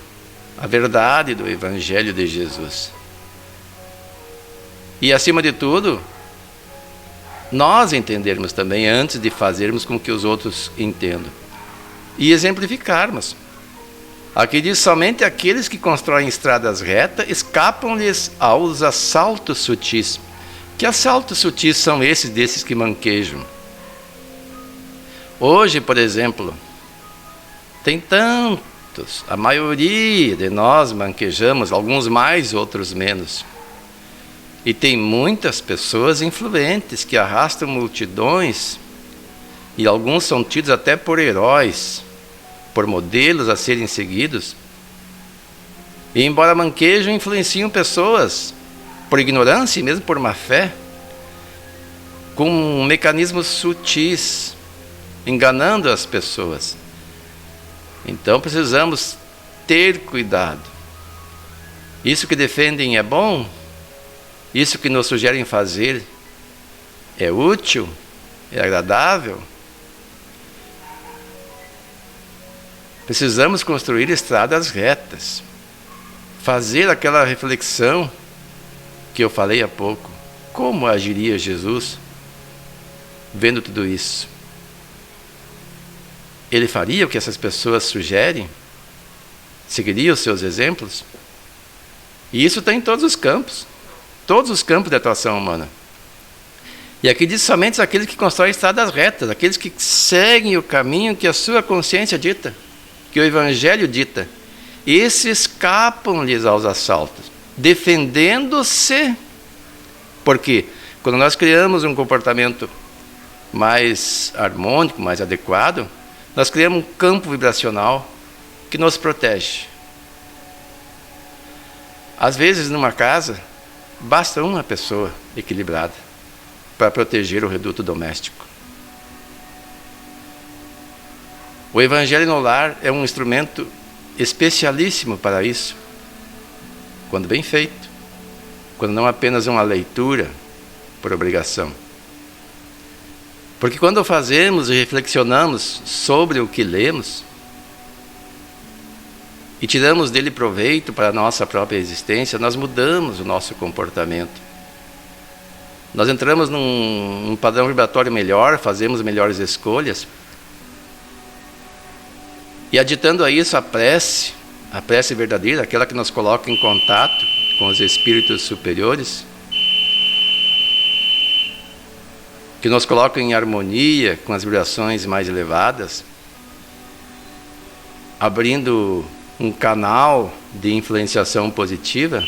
a verdade do Evangelho de Jesus. E, acima de tudo, nós entendermos também antes de fazermos com que os outros entendam. E exemplificarmos. Aqui diz: somente aqueles que constroem estradas retas escapam-lhes aos assaltos sutis. Que assaltos sutis são esses desses que manquejam? Hoje, por exemplo, tem tantos, a maioria de nós manquejamos, alguns mais, outros menos. E tem muitas pessoas influentes que arrastam multidões, e alguns são tidos até por heróis, por modelos a serem seguidos. E embora manquejam, influenciam pessoas por ignorância e mesmo por má fé, com mecanismos sutis, enganando as pessoas. Então precisamos ter cuidado. Isso que defendem é bom? Isso que nos sugerem fazer é útil? É agradável? Precisamos construir estradas retas. Fazer aquela reflexão que eu falei há pouco. Como agiria Jesus vendo tudo isso? Ele faria o que essas pessoas sugerem? Seguiria os seus exemplos? E isso está em todos os campos de atuação humana. E aqui diz somente aqueles que constroem estradas retas, aqueles que seguem o caminho que a sua consciência dita, que o Evangelho dita. Esses escapam-lhes aos assaltos, defendendo-se. Porque quando nós criamos um comportamento mais harmônico, mais adequado, nós criamos um campo vibracional que nos protege. Às vezes, numa casa, basta uma pessoa equilibrada para proteger o reduto doméstico. O Evangelho no Lar é um instrumento especialíssimo para isso, quando bem feito, quando não apenas uma leitura por obrigação. Porque quando fazemos e reflexionamos sobre o que lemos e tiramos dele proveito para a nossa própria existência, nós mudamos o nosso comportamento. Nós entramos num padrão vibratório melhor, fazemos melhores escolhas. E aditando a isso a prece verdadeira, aquela que nos coloca em contato com os espíritos superiores, que nos coloca em harmonia com as vibrações mais elevadas, abrindo um canal de influenciação positiva,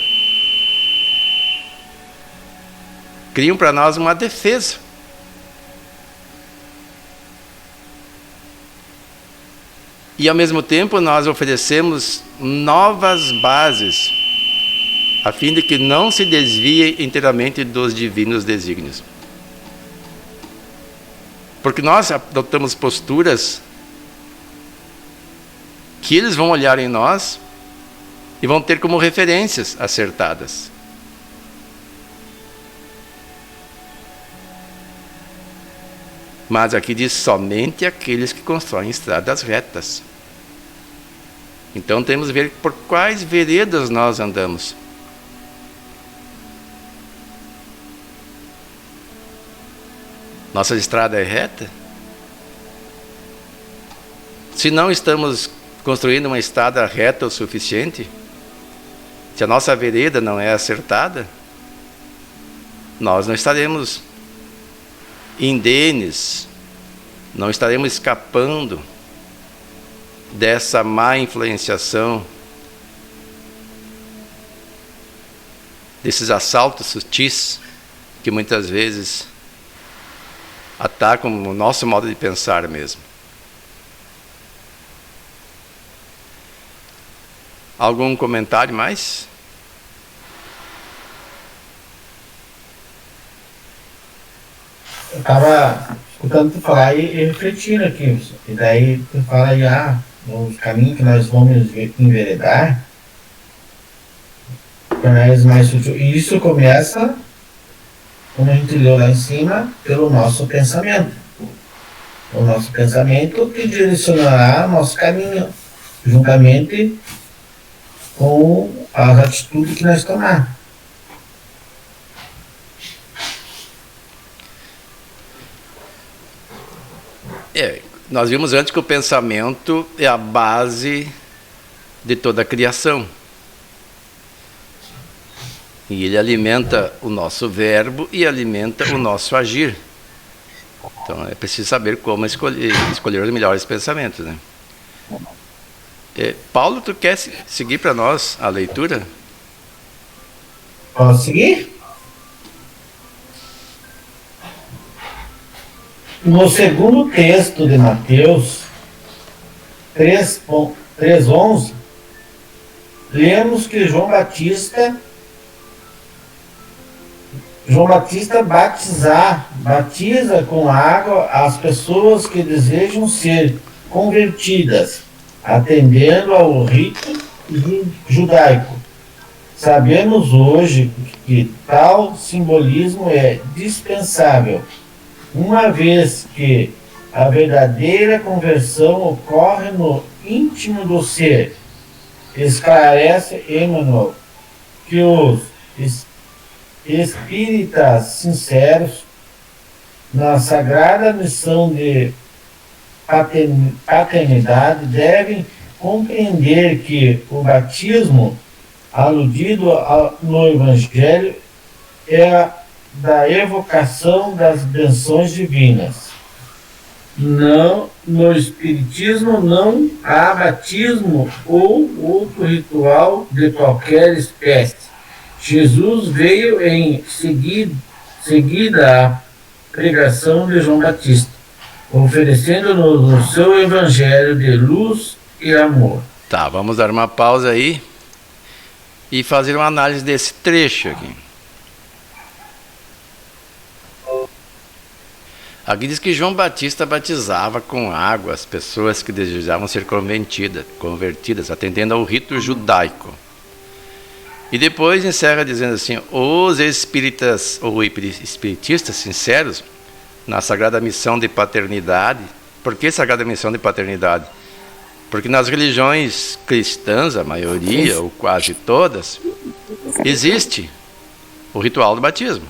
criam para nós uma defesa. E ao mesmo tempo nós oferecemos novas bases, a fim de que não se desvie inteiramente dos divinos desígnios. Porque nós adotamos posturas que eles vão olhar em nós e vão ter como referências acertadas. Mas aqui diz somente aqueles que constroem estradas retas. Então temos que ver por quais veredas nós andamos. Nossa estrada é reta? Se não estamos construindo uma estrada reta o suficiente, se a nossa vereda não é acertada, nós não estaremos indenes, não estaremos escapando dessa má influenciação, desses assaltos sutis que muitas vezes atacam o nosso modo de pensar mesmo. Algum comentário mais? Eu estava escutando tu falar e refletindo aqui. E daí tu fala aí, os caminhos que nós vamos enveredar, tornar-eles mais sutil. E isso começa, como a gente leu lá em cima, pelo nosso pensamento. O nosso pensamento que direcionará nosso caminho, juntamente com as atitudes que nós tomarmos. Nós vimos antes que o pensamento é a base de toda a criação. E ele alimenta o nosso verbo e alimenta o nosso agir. Então é preciso saber como escolher os melhores pensamentos, né? Paulo, tu quer seguir para nós a leitura? Posso seguir? No segundo texto de Mateus 3:11, lemos que João Batista batiza com água as pessoas que desejam ser convertidas, atendendo ao rito judaico. Sabemos hoje que tal simbolismo é dispensável, uma vez que a verdadeira conversão ocorre no íntimo do ser. Esclarece Emmanuel que os espíritas sinceros, na sagrada missão de paternidade, devem compreender que o batismo aludido no Evangelho é da evocação das benções divinas. Não, no Espiritismo não há batismo ou outro ritual de qualquer espécie. Jesus veio em seguida à pregação de João Batista, oferecendo-nos o seu evangelho de luz e amor. Tá, vamos dar uma pausa aí e fazer uma análise desse trecho aqui. Aqui diz que João Batista batizava com água as pessoas que desejavam ser convertidas, atendendo ao rito judaico. E depois encerra dizendo assim: os espíritas ou espiritistas sinceros, na sagrada missão de paternidade. Por que sagrada missão de paternidade? Porque nas religiões cristãs, a maioria ou quase todas, existe o ritual do batismo.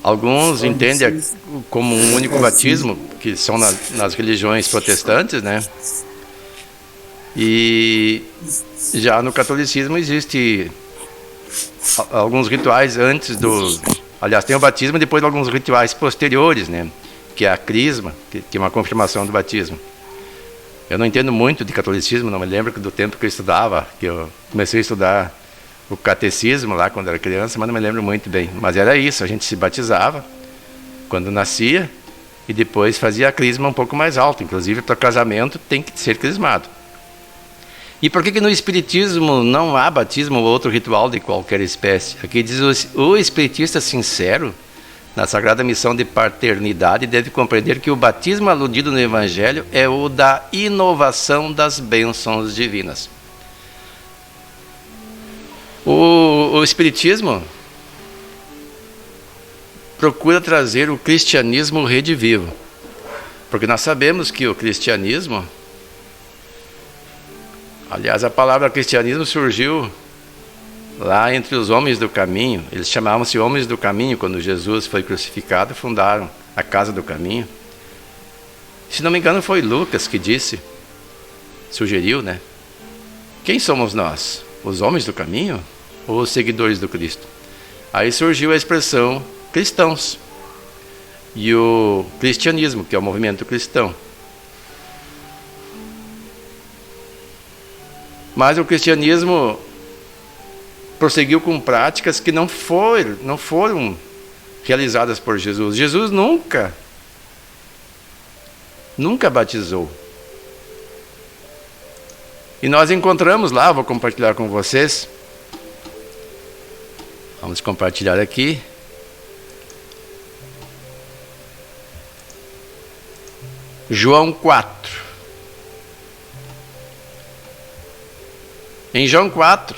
Alguns entendem como um único batismo, que são nas religiões protestantes, né? E já no catolicismo existe alguns rituais antes do... Aliás, tem o batismo e depois alguns rituais posteriores, né? Que é a crisma, que é uma confirmação do batismo. Eu não entendo muito de catolicismo, não me lembro do tempo que eu estudava, que eu comecei a estudar o catecismo lá quando era criança, mas não me lembro muito bem. Mas era isso, a gente se batizava quando nascia e depois fazia a crisma um pouco mais alta. Inclusive, para casamento tem que ser crismado. E por que no Espiritismo não há batismo ou outro ritual de qualquer espécie? Aqui diz: o espiritista sincero, na sagrada missão de paternidade, deve compreender que o batismo aludido no Evangelho é o da inovação das bênçãos divinas. O Espiritismo procura trazer o cristianismo redivivo, porque nós sabemos que o cristianismo... Aliás, a palavra cristianismo surgiu lá entre os homens do caminho. Eles chamavam-se homens do caminho quando Jesus foi crucificado, fundaram a Casa do Caminho. Se não me engano, foi Lucas que sugeriu, né? Quem somos nós? Os homens do caminho ou os seguidores do Cristo? Aí surgiu a expressão cristãos e o cristianismo, que é o movimento cristão. Mas o cristianismo prosseguiu com práticas que não foram realizadas por Jesus. Jesus nunca batizou. E nós encontramos lá, vou compartilhar com vocês. Vamos compartilhar aqui. João 4. Em João 4,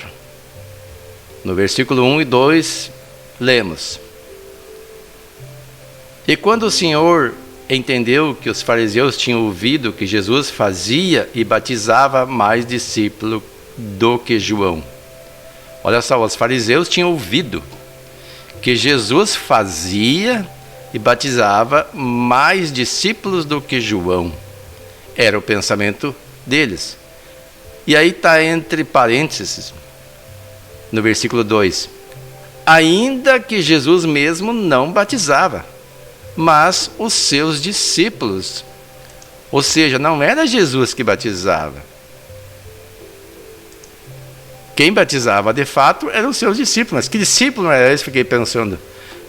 no versículo 1 e 2, lemos: E quando o Senhor entendeu que os fariseus tinham ouvido que Jesus fazia e batizava mais discípulos do que João. Olha só, os fariseus tinham ouvido que Jesus fazia e batizava mais discípulos do que João. Era o pensamento deles. E aí está entre parênteses, no versículo 2: ainda que Jesus mesmo não batizava, mas os seus discípulos. Ou seja, não era Jesus que batizava. Quem batizava de fato eram os seus discípulos. Mas que discípulo era esse? Fiquei pensando.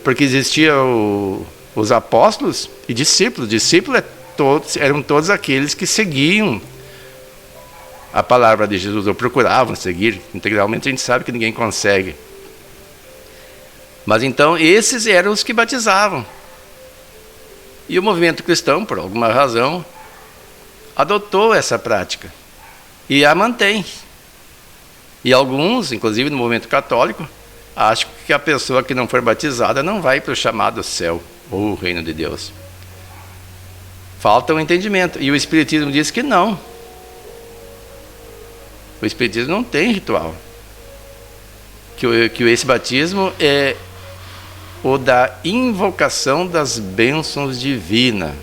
Porque existiam os apóstolos e discípulos. Discípulos eram todos aqueles que seguiam a palavra de Jesus, ou procuravam seguir. Integralmente a gente sabe que ninguém consegue. Mas então esses eram os que batizavam. E o movimento cristão, por alguma razão, adotou essa prática e a mantém. E alguns, inclusive no movimento católico, acham que a pessoa que não for batizada não vai para o chamado céu ou o reino de Deus. Falta um entendimento. E o Espiritismo diz que não. O Espiritismo não tem ritual. Que esse batismo é o da invocação das bênçãos divinas.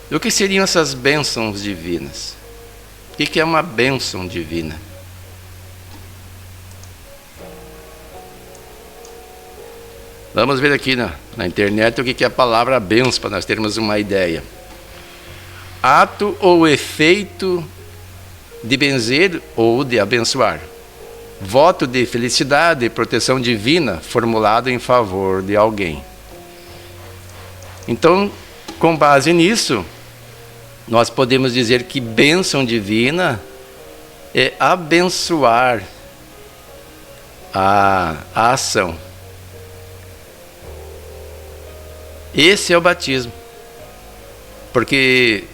E o que seriam essas bênçãos divinas? O que é uma bênção divina? Vamos ver aqui na internet o que é a palavra bênção, para nós termos uma ideia. Ato ou efeito de benzer ou de abençoar. Voto de felicidade e proteção divina formulado em favor de alguém. Então, com base nisso, nós podemos dizer que bênção divina é abençoar a ação. Esse é o batismo. Porque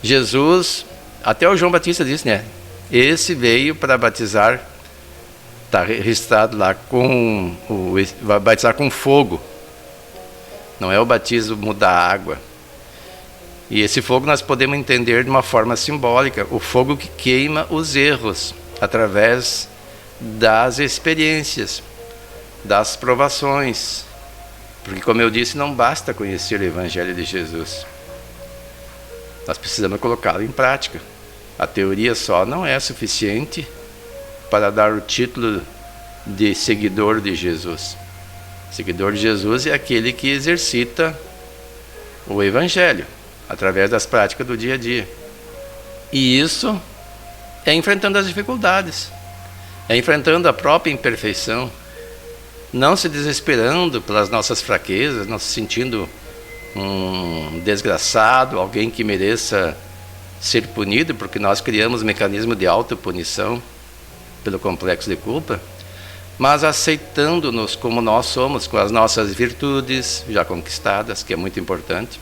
Jesus, até o João Batista disse, né? Esse veio para batizar, está registrado lá, vai batizar com fogo. Não é o batismo da água. E esse fogo nós podemos entender de uma forma simbólica. O fogo que queima os erros, através das experiências, das provações. Porque, como eu disse, não basta conhecer o Evangelho de Jesus. Nós precisamos colocá-lo em prática. A teoria só não é suficiente para dar o título de seguidor de Jesus. Seguidor de Jesus é aquele que exercita o Evangelho através das práticas do dia a dia. E isso é enfrentando as dificuldades, é enfrentando a própria imperfeição, não se desesperando pelas nossas fraquezas, não se sentindo um desgraçado, alguém que mereça ser punido, porque nós criamos um mecanismo de autopunição pelo complexo de culpa, mas aceitando-nos como nós somos, com as nossas virtudes já conquistadas, que é muito importante,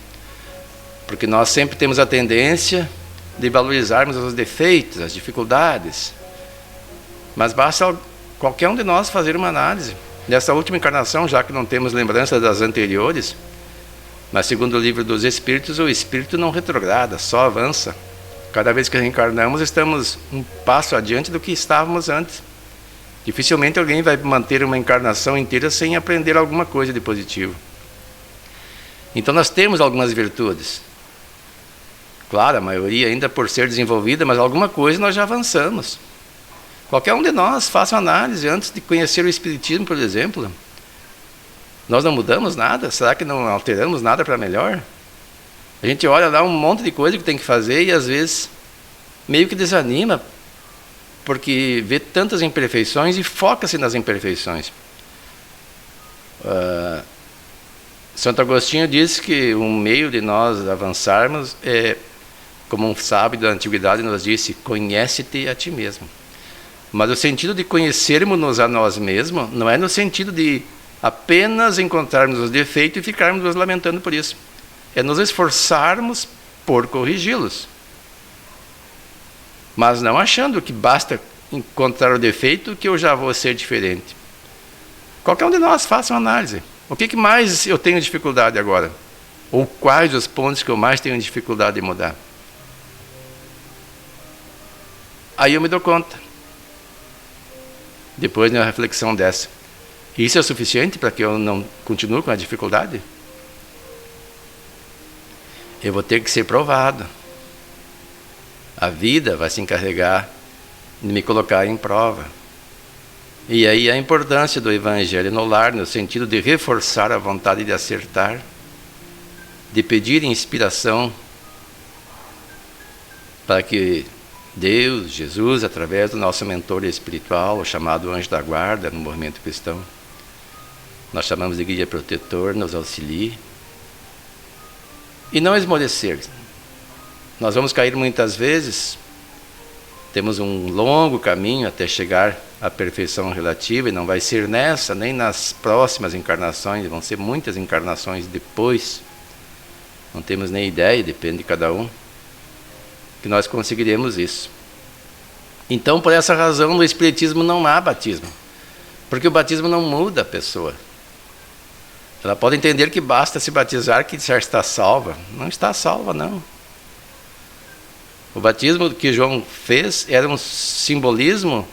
porque nós sempre temos a tendência de valorizarmos os defeitos, as dificuldades, mas basta qualquer um de nós fazer uma análise. Nessa última encarnação, já que não temos lembrança das anteriores, mas segundo o livro dos Espíritos, o Espírito não retrograda, só avança. Cada vez que reencarnamos, estamos um passo adiante do que estávamos antes. Dificilmente alguém vai manter uma encarnação inteira sem aprender alguma coisa de positivo. Então nós temos algumas virtudes. Claro, a maioria ainda por ser desenvolvida, mas alguma coisa nós já avançamos. Qualquer um de nós faça uma análise antes de conhecer o Espiritismo, por exemplo. Nós não mudamos nada? Será que não alteramos nada para melhor? A gente olha lá um monte de coisa que tem que fazer e às vezes meio que desanima, porque vê tantas imperfeições e foca-se nas imperfeições. Santo Agostinho diz que um meio de nós avançarmos é, como um sábio da antiguidade nos disse, conhece-te a ti mesmo. Mas o sentido de conhecermos-nos a nós mesmos não é no sentido de apenas encontrarmos os defeitos e ficarmos nos lamentando por isso. É nos esforçarmos por corrigi-los. Mas não achando que basta encontrar o defeito que eu já vou ser diferente. Qualquer um de nós faça uma análise. O que mais eu tenho dificuldade agora? Ou quais os pontos que eu mais tenho dificuldade de mudar? Aí eu me dou conta. Depois de uma reflexão dessa. Isso é suficiente para que eu não continue com a dificuldade? Eu vou ter que ser provado. A vida vai se encarregar de me colocar em prova. E aí a importância do Evangelho no lar, no sentido de reforçar a vontade de acertar, de pedir inspiração para que Deus, Jesus, através do nosso mentor espiritual, o chamado anjo da guarda no movimento cristão, nós chamamos de guia protetor, nos auxilie. E não esmorecer. Nós vamos cair muitas vezes, temos um longo caminho até chegar à perfeição relativa, e não vai ser nessa, nem nas próximas encarnações, vão ser muitas encarnações depois, não temos nem ideia, depende de cada um, que nós conseguiremos isso. Então, por essa razão, no Espiritismo não há batismo, porque o batismo não muda a pessoa. Ela pode entender que basta se batizar que já está salva. Não está salva, não. O batismo que João fez era um simbolismo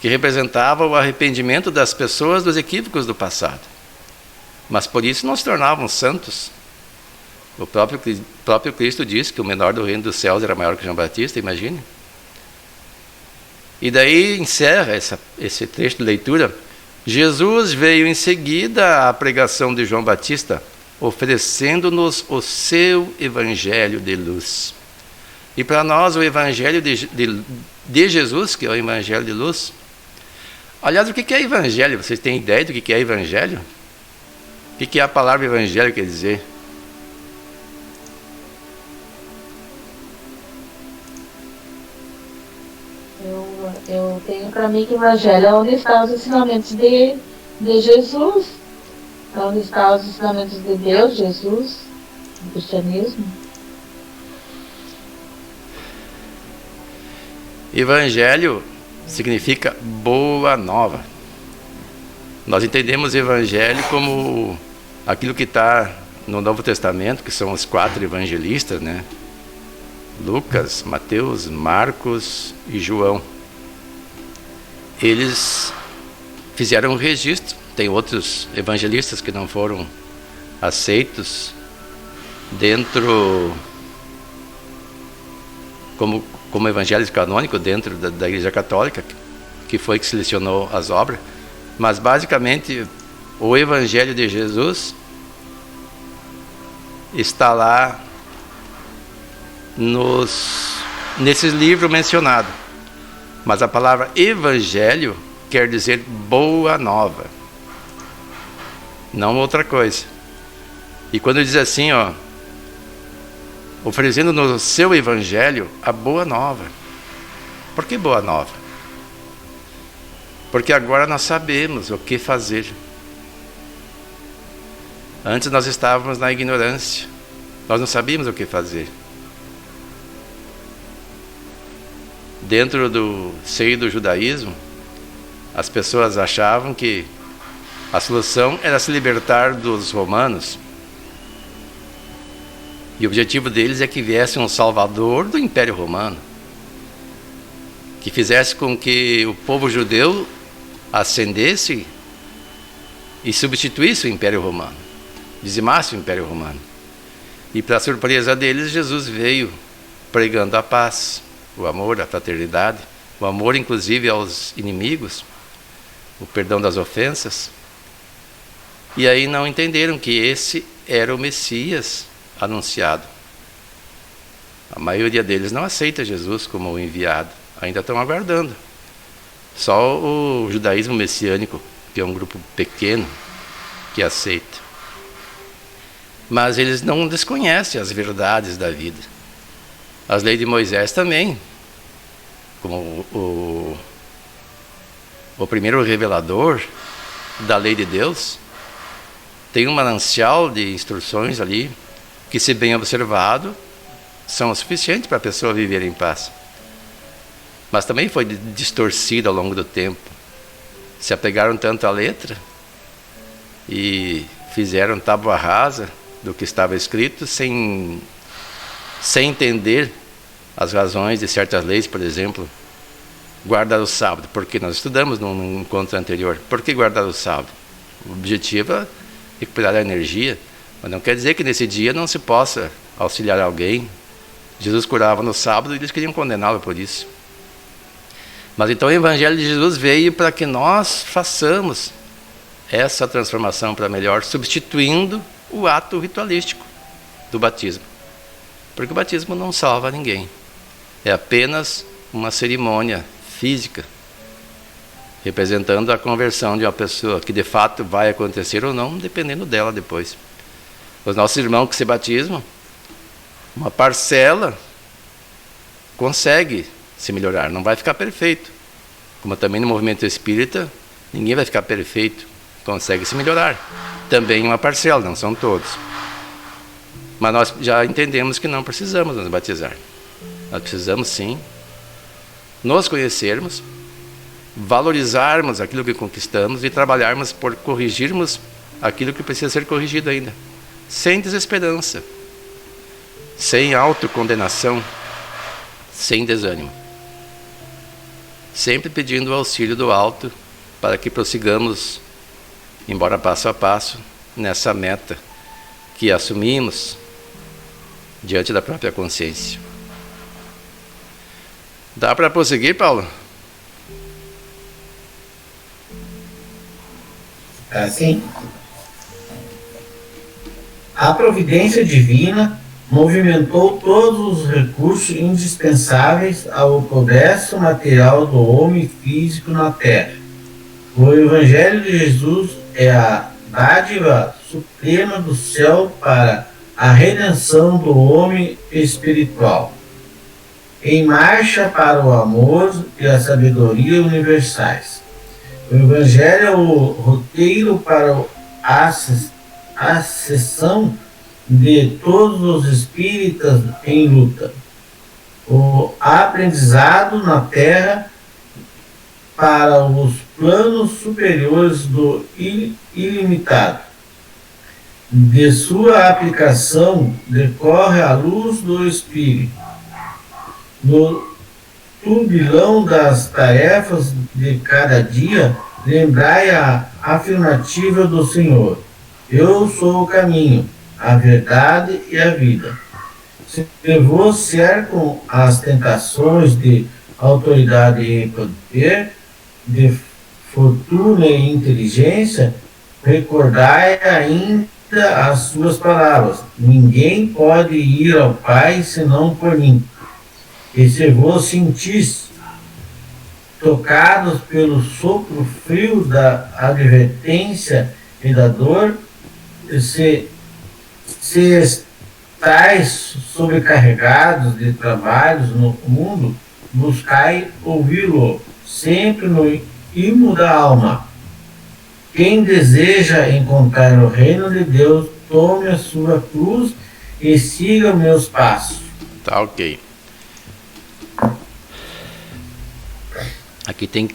que representava o arrependimento das pessoas dos equívocos do passado. Mas por isso não se tornavam santos. O próprio Cristo disse que o menor do reino dos céus era maior que João Batista, imagine. E daí encerra esse trecho de leitura. Jesus veio em seguida à pregação de João Batista, oferecendo-nos o seu Evangelho de luz. E para nós o Evangelho de Jesus, que é o Evangelho de luz. Aliás, o que é Evangelho? Vocês têm ideia do que é Evangelho? O que a palavra Evangelho quer dizer? Eu tenho para mim que o Evangelho é onde estão os ensinamentos de Jesus, é onde estão os ensinamentos de Deus, Jesus, do cristianismo. Evangelho significa boa nova. Nós entendemos Evangelho como aquilo que está no Novo Testamento, que são os 4 evangelistas, né? Lucas, Mateus, Marcos e João. Eles fizeram um registro. Tem outros evangelistas que não foram aceitos dentro como evangelho canônico dentro da Igreja Católica, que foi que selecionou as obras. Mas basicamente o Evangelho de Jesus está lá nesses livros mencionados. Mas a palavra Evangelho quer dizer boa nova, não outra coisa. E quando diz assim, oferecendo no seu Evangelho a boa nova. Por que boa nova? Porque agora nós sabemos o que fazer. Antes nós estávamos na ignorância, nós não sabíamos o que fazer. Dentro do seio do judaísmo, as pessoas achavam que a solução era se libertar dos romanos. E o objetivo deles é que viesse um salvador do Império Romano, que fizesse com que o povo judeu ascendesse e substituísse o Império Romano, dizimasse o Império Romano. E para surpresa deles, Jesus veio pregando a paz, o amor, a fraternidade, o amor inclusive aos inimigos, o perdão das ofensas. E aí não entenderam que esse era o Messias anunciado. A maioria deles não aceita Jesus como o enviado, ainda estão aguardando. Só o judaísmo messiânico, que é um grupo pequeno, que aceita. Mas eles não desconhecem as verdades da vida. As leis de Moisés também, como o primeiro revelador da lei de Deus, tem um manancial de instruções ali, que, se bem observado, são o suficiente para a pessoa viver em paz. Mas também foi distorcido ao longo do tempo. Se apegaram tanto à letra e fizeram tábua rasa do que estava escrito sem entender as razões de certas leis. Por exemplo, guardar o sábado, porque nós estudamos num encontro anterior. Por que guardar o sábado? O objetivo é recuperar a energia, mas não quer dizer que nesse dia não se possa auxiliar alguém. Jesus curava no sábado e eles queriam condená-lo por isso. Mas então o Evangelho de Jesus veio para que nós façamos essa transformação para melhor, substituindo o ato ritualístico do batismo. Porque o batismo não salva ninguém. É apenas uma cerimônia física, representando a conversão de uma pessoa, que de fato vai acontecer ou não, dependendo dela depois. Os nossos irmãos que se batizam, uma parcela consegue se melhorar, não vai ficar perfeito. Como também no movimento espírita, ninguém vai ficar perfeito, consegue se melhorar. Também uma parcela, não são todos. Mas nós já entendemos que não precisamos nos batizar. Nós precisamos sim nos conhecermos, valorizarmos aquilo que conquistamos e trabalharmos por corrigirmos aquilo que precisa ser corrigido ainda, sem desesperança, sem autocondenação, sem desânimo. Sempre pedindo o auxílio do alto para que prossigamos, embora passo a passo, nessa meta que assumimos diante da própria consciência. Dá para prosseguir, Paulo? Assim, a providência divina movimentou todos os recursos indispensáveis ao progresso material do homem físico na Terra. O Evangelho de Jesus é a dádiva suprema do céu para a redenção do homem espiritual, em marcha para o amor e a sabedoria universais. O Evangelho é o roteiro para a ascensão de todos os espíritas em luta. O aprendizado na Terra para os planos superiores do ilimitado. De sua aplicação decorre a luz do Espírito. No turbilhão das tarefas de cada dia, lembrai a afirmativa do Senhor: eu sou o caminho, a verdade e a vida. Se vos cercam as tentações de autoridade e poder, de fortuna e inteligência, recordai ainda as suas palavras: ninguém pode ir ao Pai senão por mim. E se vos sentis tocados pelo sopro frio da advertência e da dor, se estáis sobrecarregados de trabalhos no mundo, buscai ouvi-lo, sempre no imo da alma. Quem deseja encontrar o reino de Deus, tome a sua cruz e siga meus passos. Tá ok. Aqui tem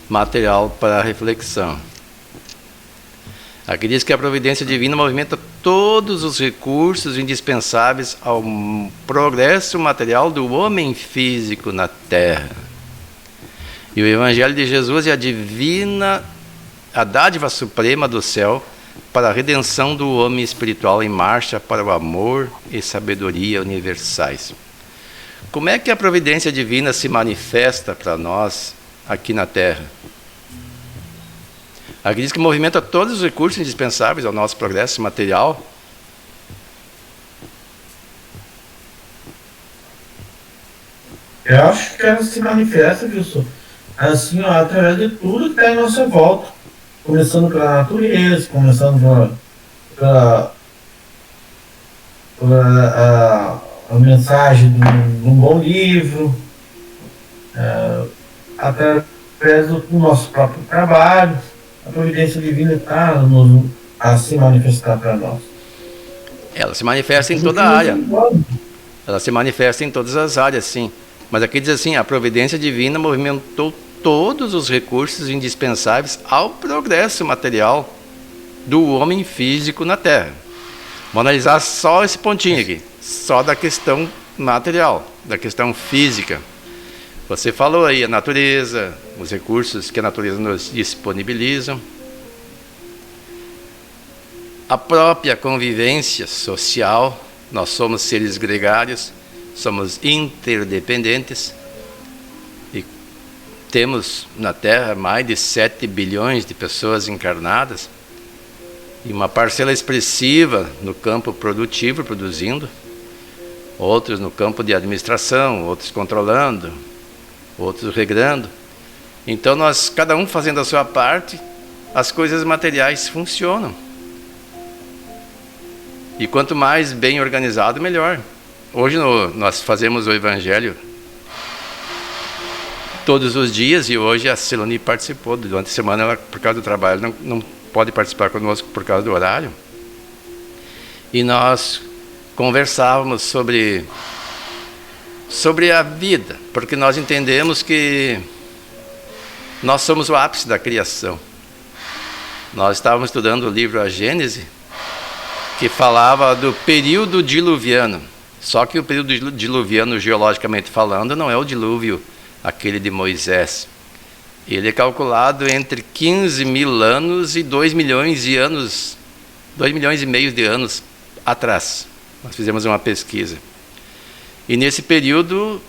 material para reflexão. Aqui diz que a providência divina movimenta todos os recursos indispensáveis ao progresso material do homem físico na Terra. E o Evangelho de Jesus é a dádiva suprema do céu para a redenção do homem espiritual em marcha para o amor e sabedoria universais. Como é que a providência divina se manifesta para nós aqui na Terra? Aqui diz que movimenta todos os recursos indispensáveis ao nosso progresso material. Eu acho que ela se manifesta, Wilson, assim, ó, através de tudo que está em nossa volta. Começando pela natureza, começando pela a mensagem de um bom livro, através do nosso próprio trabalho. A providência divina está a se manifestar para nós. Ela se manifesta em toda a área. Ela se manifesta em todas as áreas, sim. Mas aqui diz assim, a providência divina movimentou todos os recursos indispensáveis ao progresso material do homem físico na Terra. Vamos analisar só esse pontinho aqui, só da questão material, da questão física. Você falou aí a natureza, os recursos que a natureza nos disponibiliza, a própria convivência social. Nós somos seres gregários, somos interdependentes e temos na Terra mais de 7 bilhões de pessoas encarnadas e uma parcela expressiva no campo produtivo, produzindo, outros no campo de administração, outros controlando, outros regrando. Então nós, cada um fazendo a sua parte, as coisas materiais funcionam. E quanto mais bem organizado, melhor. Hoje nós fazemos o Evangelho todos os dias e hoje a Celoni participou. Durante a semana, ela, por causa do trabalho, não pode participar conosco por causa do horário. E nós conversávamos sobre a vida, porque nós entendemos que nós somos o ápice da criação. Nós estávamos estudando o livro A Gênese, que falava do período diluviano. Só que o período diluviano, geologicamente falando, não é o dilúvio aquele de Moisés. Ele é calculado entre 15 mil anos e 2 milhões de anos, 2 milhões e meio de anos atrás. Nós fizemos uma pesquisa. E nesse período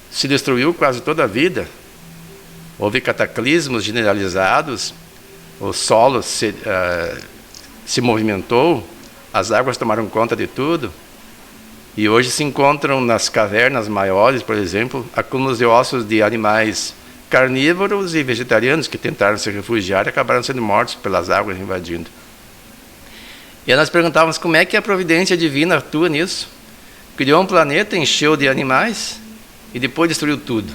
se destruiu quase toda a vida. Houve cataclismos generalizados, o solo se movimentou, as águas tomaram conta de tudo. E hoje se encontram nas cavernas maiores, por exemplo, acúmulos de ossos de animais carnívoros e vegetarianos que tentaram se refugiar e acabaram sendo mortos pelas águas invadindo. E aí nós perguntávamos como é que a providência divina atua nisso. Criou um planeta, encheu de animais e depois destruiu tudo.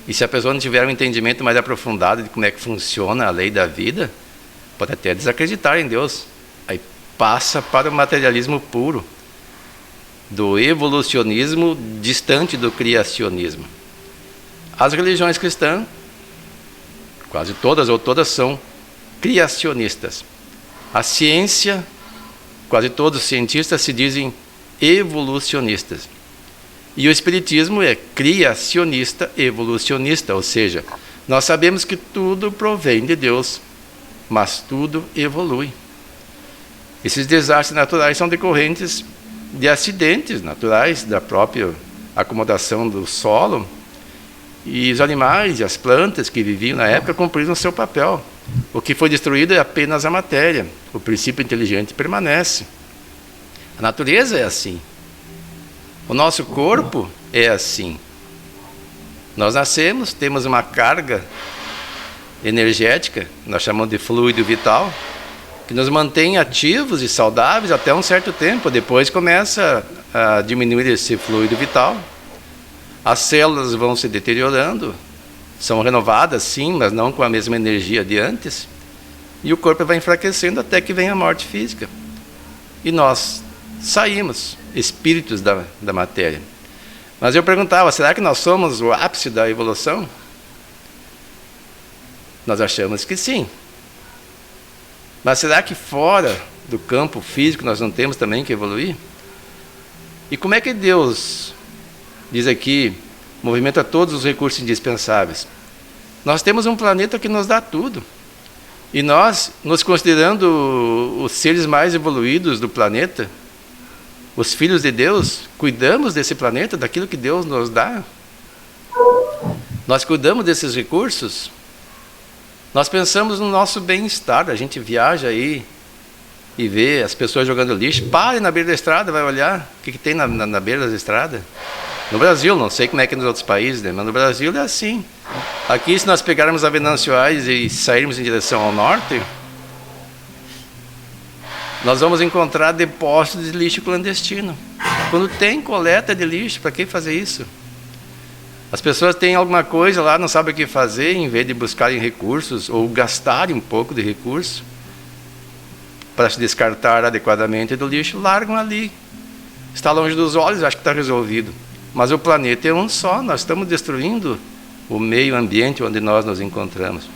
E se a pessoa não tiver um entendimento mais aprofundado de como é que funciona a lei da vida, pode até desacreditar em Deus. Aí passa para o materialismo puro, do evolucionismo distante do criacionismo. As religiões cristãs, quase todas ou todas, são criacionistas. A ciência, quase todos os cientistas se dizem evolucionistas. E o espiritismo é criacionista evolucionista, ou seja, nós sabemos que tudo provém de Deus, mas tudo evolui. Esses desastres naturais são decorrentes de acidentes naturais, da própria acomodação do solo, e os animais e as plantas que viviam na época cumpriram seu papel. O que foi destruído é apenas a matéria, o princípio inteligente permanece. A natureza é assim. O nosso corpo é assim. Nós nascemos, temos uma carga energética, nós chamamos de fluido vital, que nos mantém ativos e saudáveis até um certo tempo. Depois começa a diminuir esse fluido vital. As células vão se deteriorando, são renovadas sim, mas não com a mesma energia de antes. E o corpo vai enfraquecendo até que vem a morte física. E nós saímos, espíritos da matéria. Mas eu perguntava, será que nós somos o ápice da evolução? Nós achamos que sim. Mas será que fora do campo físico nós não temos também que evoluir? E como é que Deus, diz aqui, movimenta todos os recursos indispensáveis? Nós temos um planeta que nos dá tudo. E nós, nos considerando os seres mais evoluídos do planeta, os filhos de Deus, cuidamos desse planeta, daquilo que Deus nos dá? Nós cuidamos desses recursos? Nós pensamos no nosso bem-estar. A gente viaja aí e vê as pessoas jogando lixo. Pare na beira da estrada, vai olhar o que tem na beira da estrada. No Brasil, não sei como é que é nos outros países, né? Mas no Brasil é assim. Aqui, se nós pegarmos a Venâncio Aires e sairmos em direção ao norte, nós vamos encontrar depósitos de lixo clandestino. Quando tem coleta de lixo, para que fazer isso? As pessoas têm alguma coisa lá, não sabem o que fazer, em vez de buscarem recursos ou gastarem um pouco de recurso para se descartar adequadamente do lixo, largam ali. Está longe dos olhos, acho que está resolvido. Mas o planeta é um só, nós estamos destruindo o meio ambiente onde nós nos encontramos.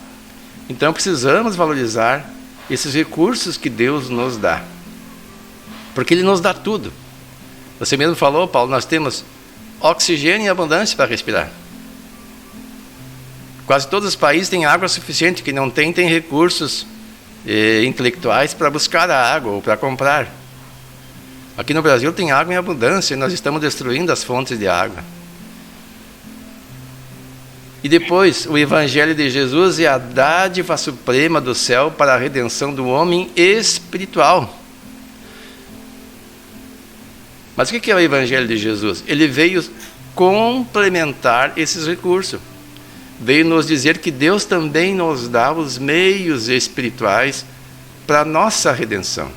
Então precisamos valorizar esses recursos que Deus nos dá. Porque Ele nos dá tudo. Você mesmo falou, Paulo, nós temos oxigênio em abundância para respirar. Quase todos os países têm água suficiente, que não tem recursos intelectuais para buscar a água ou para comprar. Aqui no Brasil tem água em abundância e nós estamos destruindo as fontes de água. E depois, o Evangelho de Jesus é a dádiva suprema do céu para a redenção do homem espiritual. Mas o que é o Evangelho de Jesus? Ele veio complementar esses recursos. Veio nos dizer que Deus também nos dá os meios espirituais para a nossa redenção.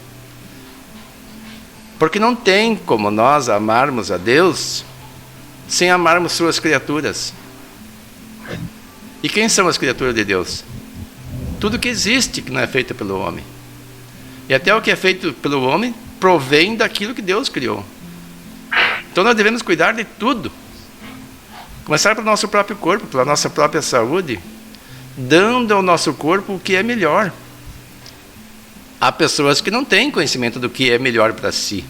Porque não tem como nós amarmos a Deus sem amarmos suas criaturas. E quem são as criaturas de Deus? Tudo que existe que não é feito pelo homem. E até o que é feito pelo homem provém daquilo que Deus criou. Então nós devemos cuidar de tudo. Começar pelo nosso próprio corpo, pela nossa própria saúde, dando ao nosso corpo o que é melhor. Há pessoas que não têm conhecimento do que é melhor para si.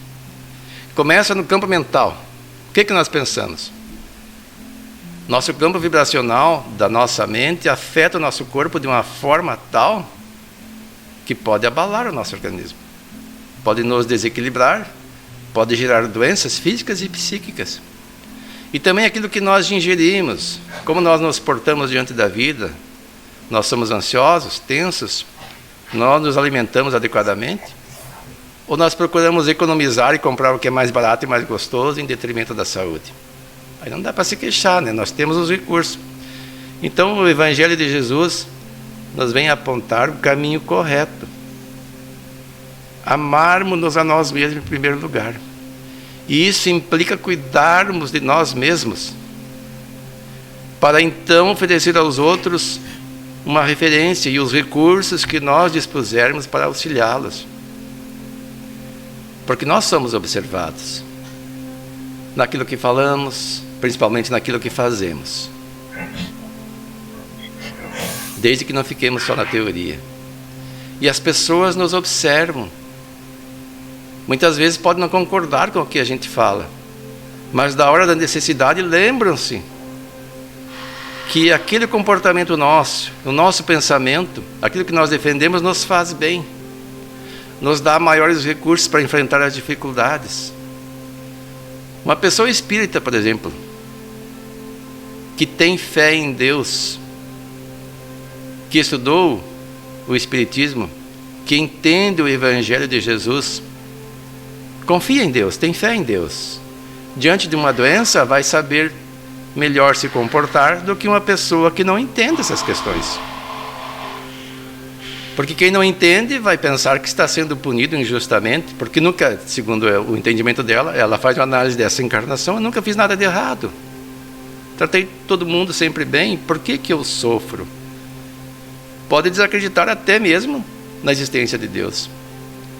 Começa no campo mental. O que nós pensamos? Nosso campo vibracional da nossa mente afeta o nosso corpo de uma forma tal que pode abalar o nosso organismo. Pode nos desequilibrar, pode gerar doenças físicas e psíquicas. E também aquilo que nós ingerimos, como nós nos portamos diante da vida. Nós somos ansiosos, tensos, nós nos alimentamos adequadamente, ou nós procuramos economizar e comprar o que é mais barato e mais gostoso em detrimento da saúde. Aí não dá para se queixar, né? Nós temos os recursos. Então o Evangelho de Jesus nos vem apontar o caminho correto. Amarmos-nos a nós mesmos em primeiro lugar. E isso implica cuidarmos de nós mesmos, para então oferecer aos outros uma referência e os recursos que nós dispusermos para auxiliá-los. Porque nós somos observados naquilo que falamos, principalmente naquilo que fazemos. Desde que não fiquemos só na teoria. E as pessoas nos observam. Muitas vezes podem não concordar com o que a gente fala, mas da hora da necessidade lembram-se que aquele comportamento nosso, o nosso pensamento, aquilo que nós defendemos nos faz bem, nos dá maiores recursos para enfrentar as dificuldades. Uma pessoa espírita, por exemplo, que tem fé em Deus, que estudou o Espiritismo, que entende o Evangelho de Jesus, confia em Deus, tem fé em Deus. Diante de uma doença, vai saber melhor se comportar do que uma pessoa que não entende essas questões. Porque quem não entende vai pensar que está sendo punido injustamente, porque nunca, segundo o entendimento dela, ela faz uma análise dessa encarnação, eu nunca fiz nada de errado. Tratei todo mundo sempre bem, por que eu sofro? Pode desacreditar até mesmo na existência de Deus.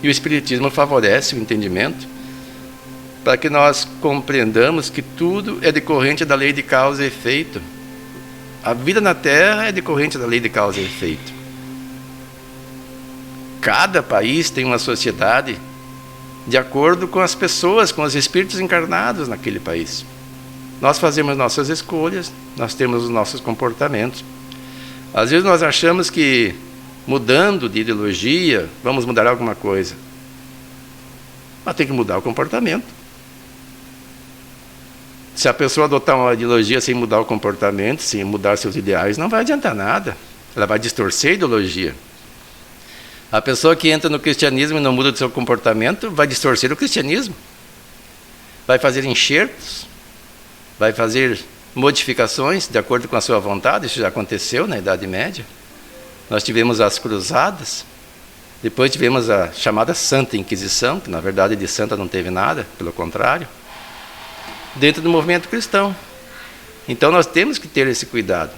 E o Espiritismo favorece o entendimento para que nós compreendamos que tudo é decorrente da lei de causa e efeito. A vida na Terra é decorrente da lei de causa e efeito. Cada país tem uma sociedade de acordo com as pessoas, com os espíritos encarnados naquele país. Nós fazemos nossas escolhas, nós temos os nossos comportamentos. Às vezes nós achamos que mudando de ideologia, vamos mudar alguma coisa. Mas tem que mudar o comportamento. Se a pessoa adotar uma ideologia sem mudar o comportamento, sem mudar seus ideais, não vai adiantar nada. Ela vai distorcer a ideologia. A pessoa que entra no cristianismo e não muda o seu comportamento vai distorcer o cristianismo. Vai fazer enxertos, vai fazer modificações de acordo com a sua vontade. Isso já aconteceu na Idade Média. Nós tivemos as cruzadas, depois tivemos a chamada Santa Inquisição, que na verdade de santa não teve nada, pelo contrário, dentro do movimento cristão. Então nós temos que ter esse cuidado.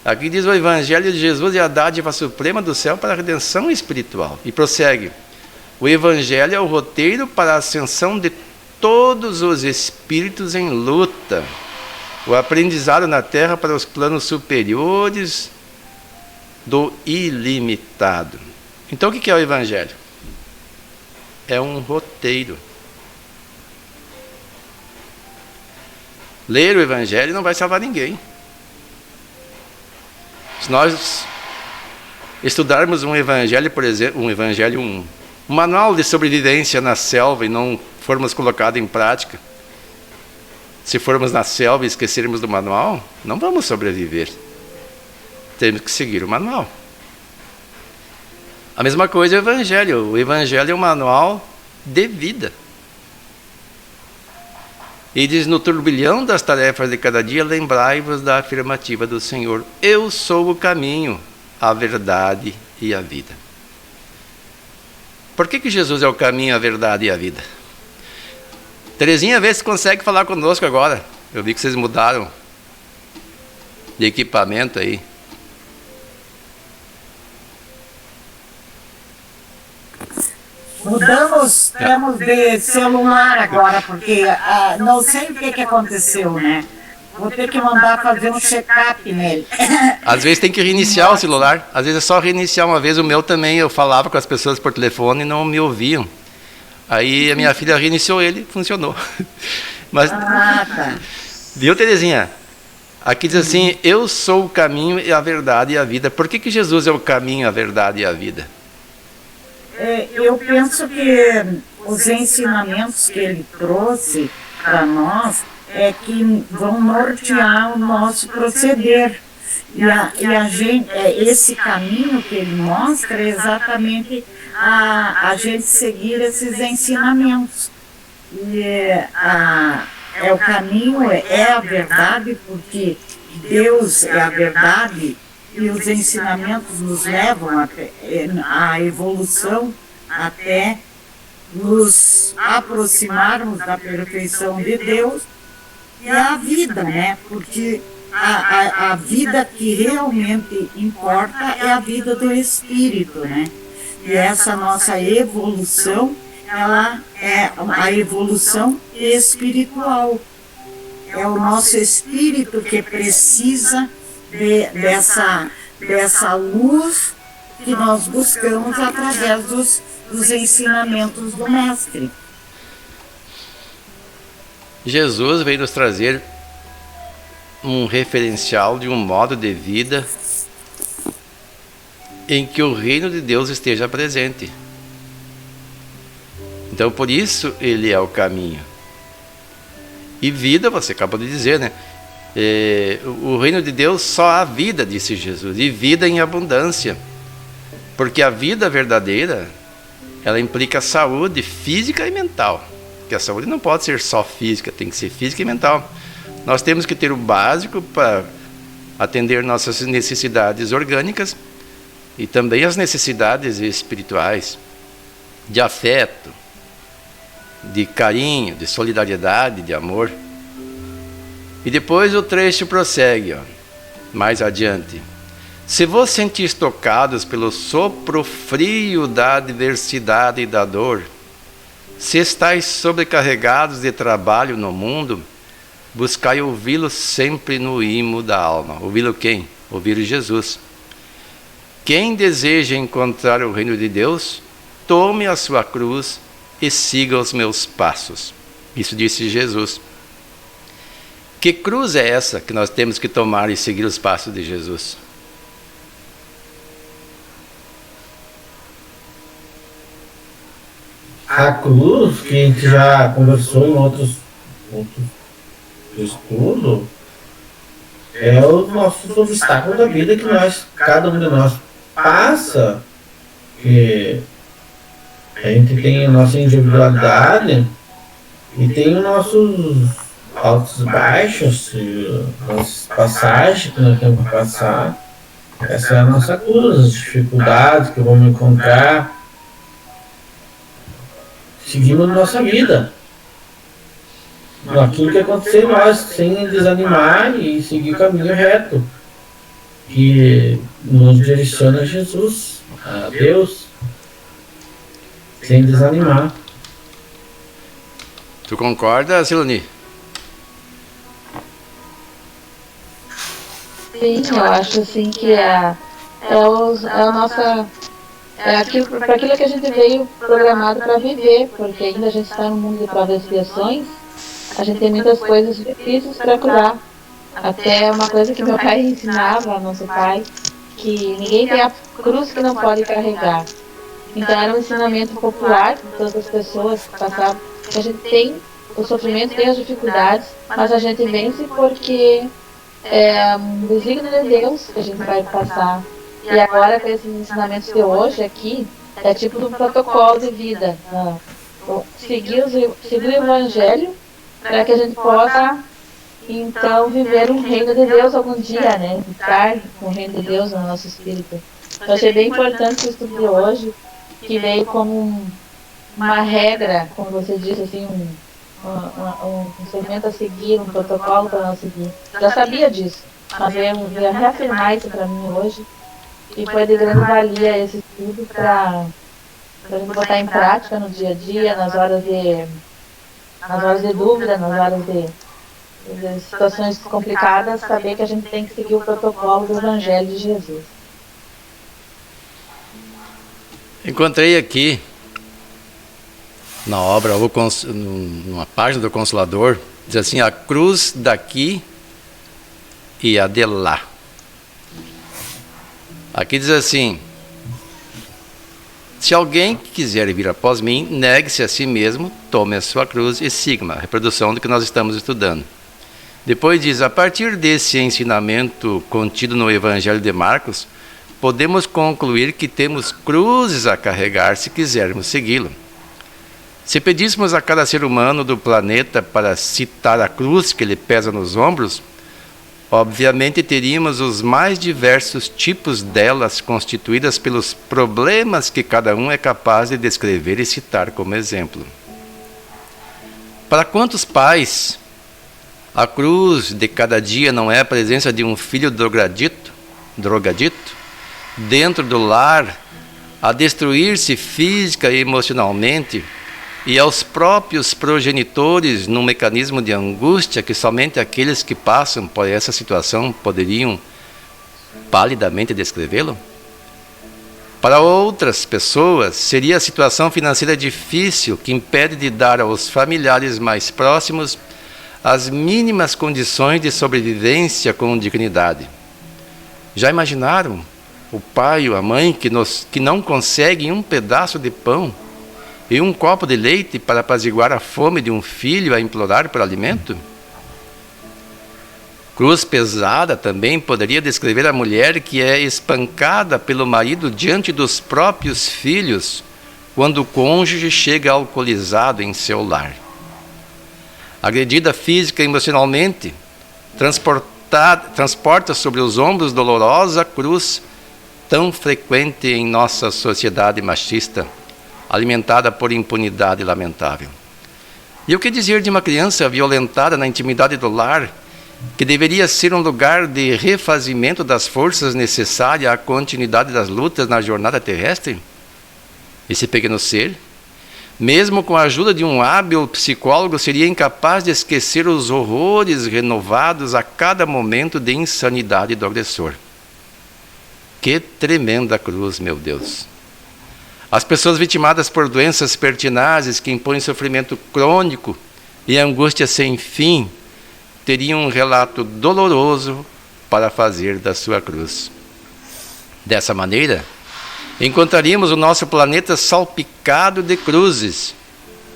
Aqui diz: o Evangelho de Jesus é a dádiva suprema do céu para a redenção espiritual. E prossegue: o Evangelho é o roteiro para a ascensão de todos os espíritos em luta, o aprendizado na terra para os planos superiores do ilimitado. Então o que é o Evangelho? É um roteiro. Ler o Evangelho não vai salvar ninguém. Se nós estudarmos um Evangelho, por exemplo, um manual de sobrevivência na selva e não formos colocados em prática, se formos na selva e esquecermos do manual, não vamos sobreviver. Temos que seguir o manual. A mesma coisa é o Evangelho. O Evangelho é um manual de vida. E diz: no turbilhão das tarefas de cada dia, lembrai-vos da afirmativa do Senhor: eu sou o caminho, a verdade e a vida. Por que Jesus é o caminho, a verdade e a vida? Terezinha, vê se consegue falar conosco agora. Eu vi que vocês mudaram de equipamento aí. Mudamos, estamos de celular agora, porque não sei o que aconteceu, né? Vou ter que mandar fazer um check-up nele. Às vezes tem que reiniciar o celular. Às vezes é só reiniciar. Uma vez o meu também, eu falava com as pessoas por telefone e não me ouviam. Aí a minha filha reiniciou ele, funcionou. Mas, tá. Viu, Terezinha? Aqui diz assim: eu sou o caminho, e a verdade e a vida. Por que Jesus é o caminho, a verdade e a vida? Eu penso que os ensinamentos que ele trouxe para nós que vão nortear o nosso proceder. E a gente, esse caminho que ele mostra é exatamente a gente seguir esses ensinamentos. E o caminho, é a verdade, porque Deus é a verdade. E os ensinamentos nos levam à evolução até nos aproximarmos da perfeição de Deus e a vida, né? Porque a vida que realmente importa é a vida do espírito, né? E essa nossa evolução, ela é a evolução espiritual. É o nosso espírito que precisa dessa luz que nós buscamos através dos ensinamentos do Mestre. Jesus veio nos trazer um referencial de um modo de vida em que o reino de Deus esteja presente. Então, por isso, ele é o caminho. E vida, você acabou de dizer, né? O reino de Deus só há vida, disse Jesus, e vida em abundância. Porque a vida verdadeira, ela implica saúde física e mental. Porque a saúde não pode ser só física, tem que ser física e mental. Nós temos que ter o básico para atender nossas necessidades orgânicas e também as necessidades espirituais, de afeto, de carinho, de solidariedade, de amor. E depois o trecho prossegue, mais adiante. Se vos sentis tocados pelo sopro frio da adversidade e da dor, se estáis sobrecarregados de trabalho no mundo, buscai ouvi-lo sempre no imo da alma. Ouvi-lo quem? Ouvir Jesus. Quem deseja encontrar o reino de Deus, tome a sua cruz e siga os meus passos. Isso disse Jesus. Que cruz é essa que nós temos que tomar e seguir os passos de Jesus? A cruz, que a gente já conversou em outros do estudo é os nossos obstáculos da vida que cada um de nós passa, que a gente tem a nossa individualidade e tem os nossos altos e baixos, as passagens que nós temos que passar. Essa é a nossa cruz, as dificuldades que vamos encontrar seguindo nossa vida. Aquilo que acontecer em nós, sem desanimar e seguir o caminho reto que nos direciona a Jesus, a Deus, sem desanimar. Tu concorda, Siloni? Sim, eu acho assim que é a nossa. É para aquilo que a gente veio programado para viver, porque ainda a gente está no mundo de provas e expiações, a gente tem muitas coisas difíceis para curar. Até uma coisa que meu pai ensinava, nosso pai, que ninguém tem a cruz que não pode carregar. Então era um ensinamento popular de todas as pessoas que passavam, que a gente tem o sofrimento, tem as dificuldades, mas a gente vence porque é um desígnio de Deus que a gente vai passar. E agora com esses ensinamentos de hoje aqui, é tipo do protocolo de vida. Seguir o Evangelho para que a gente possa, então, viver um reino de Deus algum dia, né? Estar com o reino de Deus no nosso espírito. Eu achei bem importante o estudo de hoje, que veio como uma regra, como você disse, assim, um segmento a seguir, um protocolo para nós seguir. Já sabia disso, mas veio reafirmar isso para mim hoje. E foi de grande valia esse estudo para a gente botar em prática no dia a dia, nas horas de dúvida, nas horas de situações complicadas, saber que a gente tem que seguir o protocolo do Evangelho de Jesus. Encontrei aqui na obra, numa página do Consolador, diz assim: a cruz daqui e a de lá. Aqui diz assim: se alguém quiser vir após mim, negue-se a si mesmo, tome a sua cruz e siga-me. A reprodução do que nós estamos estudando. Depois diz: a partir desse ensinamento contido no Evangelho de Marcos, podemos concluir que temos cruzes a carregar se quisermos segui-lo. Se pedíssemos a cada ser humano do planeta para citar a cruz que lhe pesa nos ombros, obviamente teríamos os mais diversos tipos delas constituídas pelos problemas que cada um é capaz de descrever e citar como exemplo. Para quantos pais a cruz de cada dia não é a presença de um filho drogadito, dentro do lar, a destruir-se física e emocionalmente, e aos próprios progenitores num mecanismo de angústia que somente aqueles que passam por essa situação poderiam palidamente descrevê-lo? Para outras pessoas, seria a situação financeira difícil que impede de dar aos familiares mais próximos as mínimas condições de sobrevivência com dignidade. Já imaginaram o pai ou a mãe que não conseguem um pedaço de pão e um copo de leite para apaziguar a fome de um filho a implorar por alimento? Cruz pesada também poderia descrever a mulher que é espancada pelo marido diante dos próprios filhos quando o cônjuge chega alcoolizado em seu lar. Agredida física e emocionalmente, transporta sobre os ombros dolorosa cruz tão frequente em nossa sociedade machista, alimentada por impunidade lamentável. E o que dizer de uma criança violentada na intimidade do lar, que deveria ser um lugar de refazimento das forças necessárias à continuidade das lutas na jornada terrestre? Esse pequeno ser, mesmo com a ajuda de um hábil psicólogo, seria incapaz de esquecer os horrores renovados a cada momento de insanidade do agressor. Que tremenda cruz, meu Deus! As pessoas vitimadas por doenças pertinazes que impõem sofrimento crônico e angústia sem fim teriam um relato doloroso para fazer da sua cruz. Dessa maneira, encontraríamos o nosso planeta salpicado de cruzes,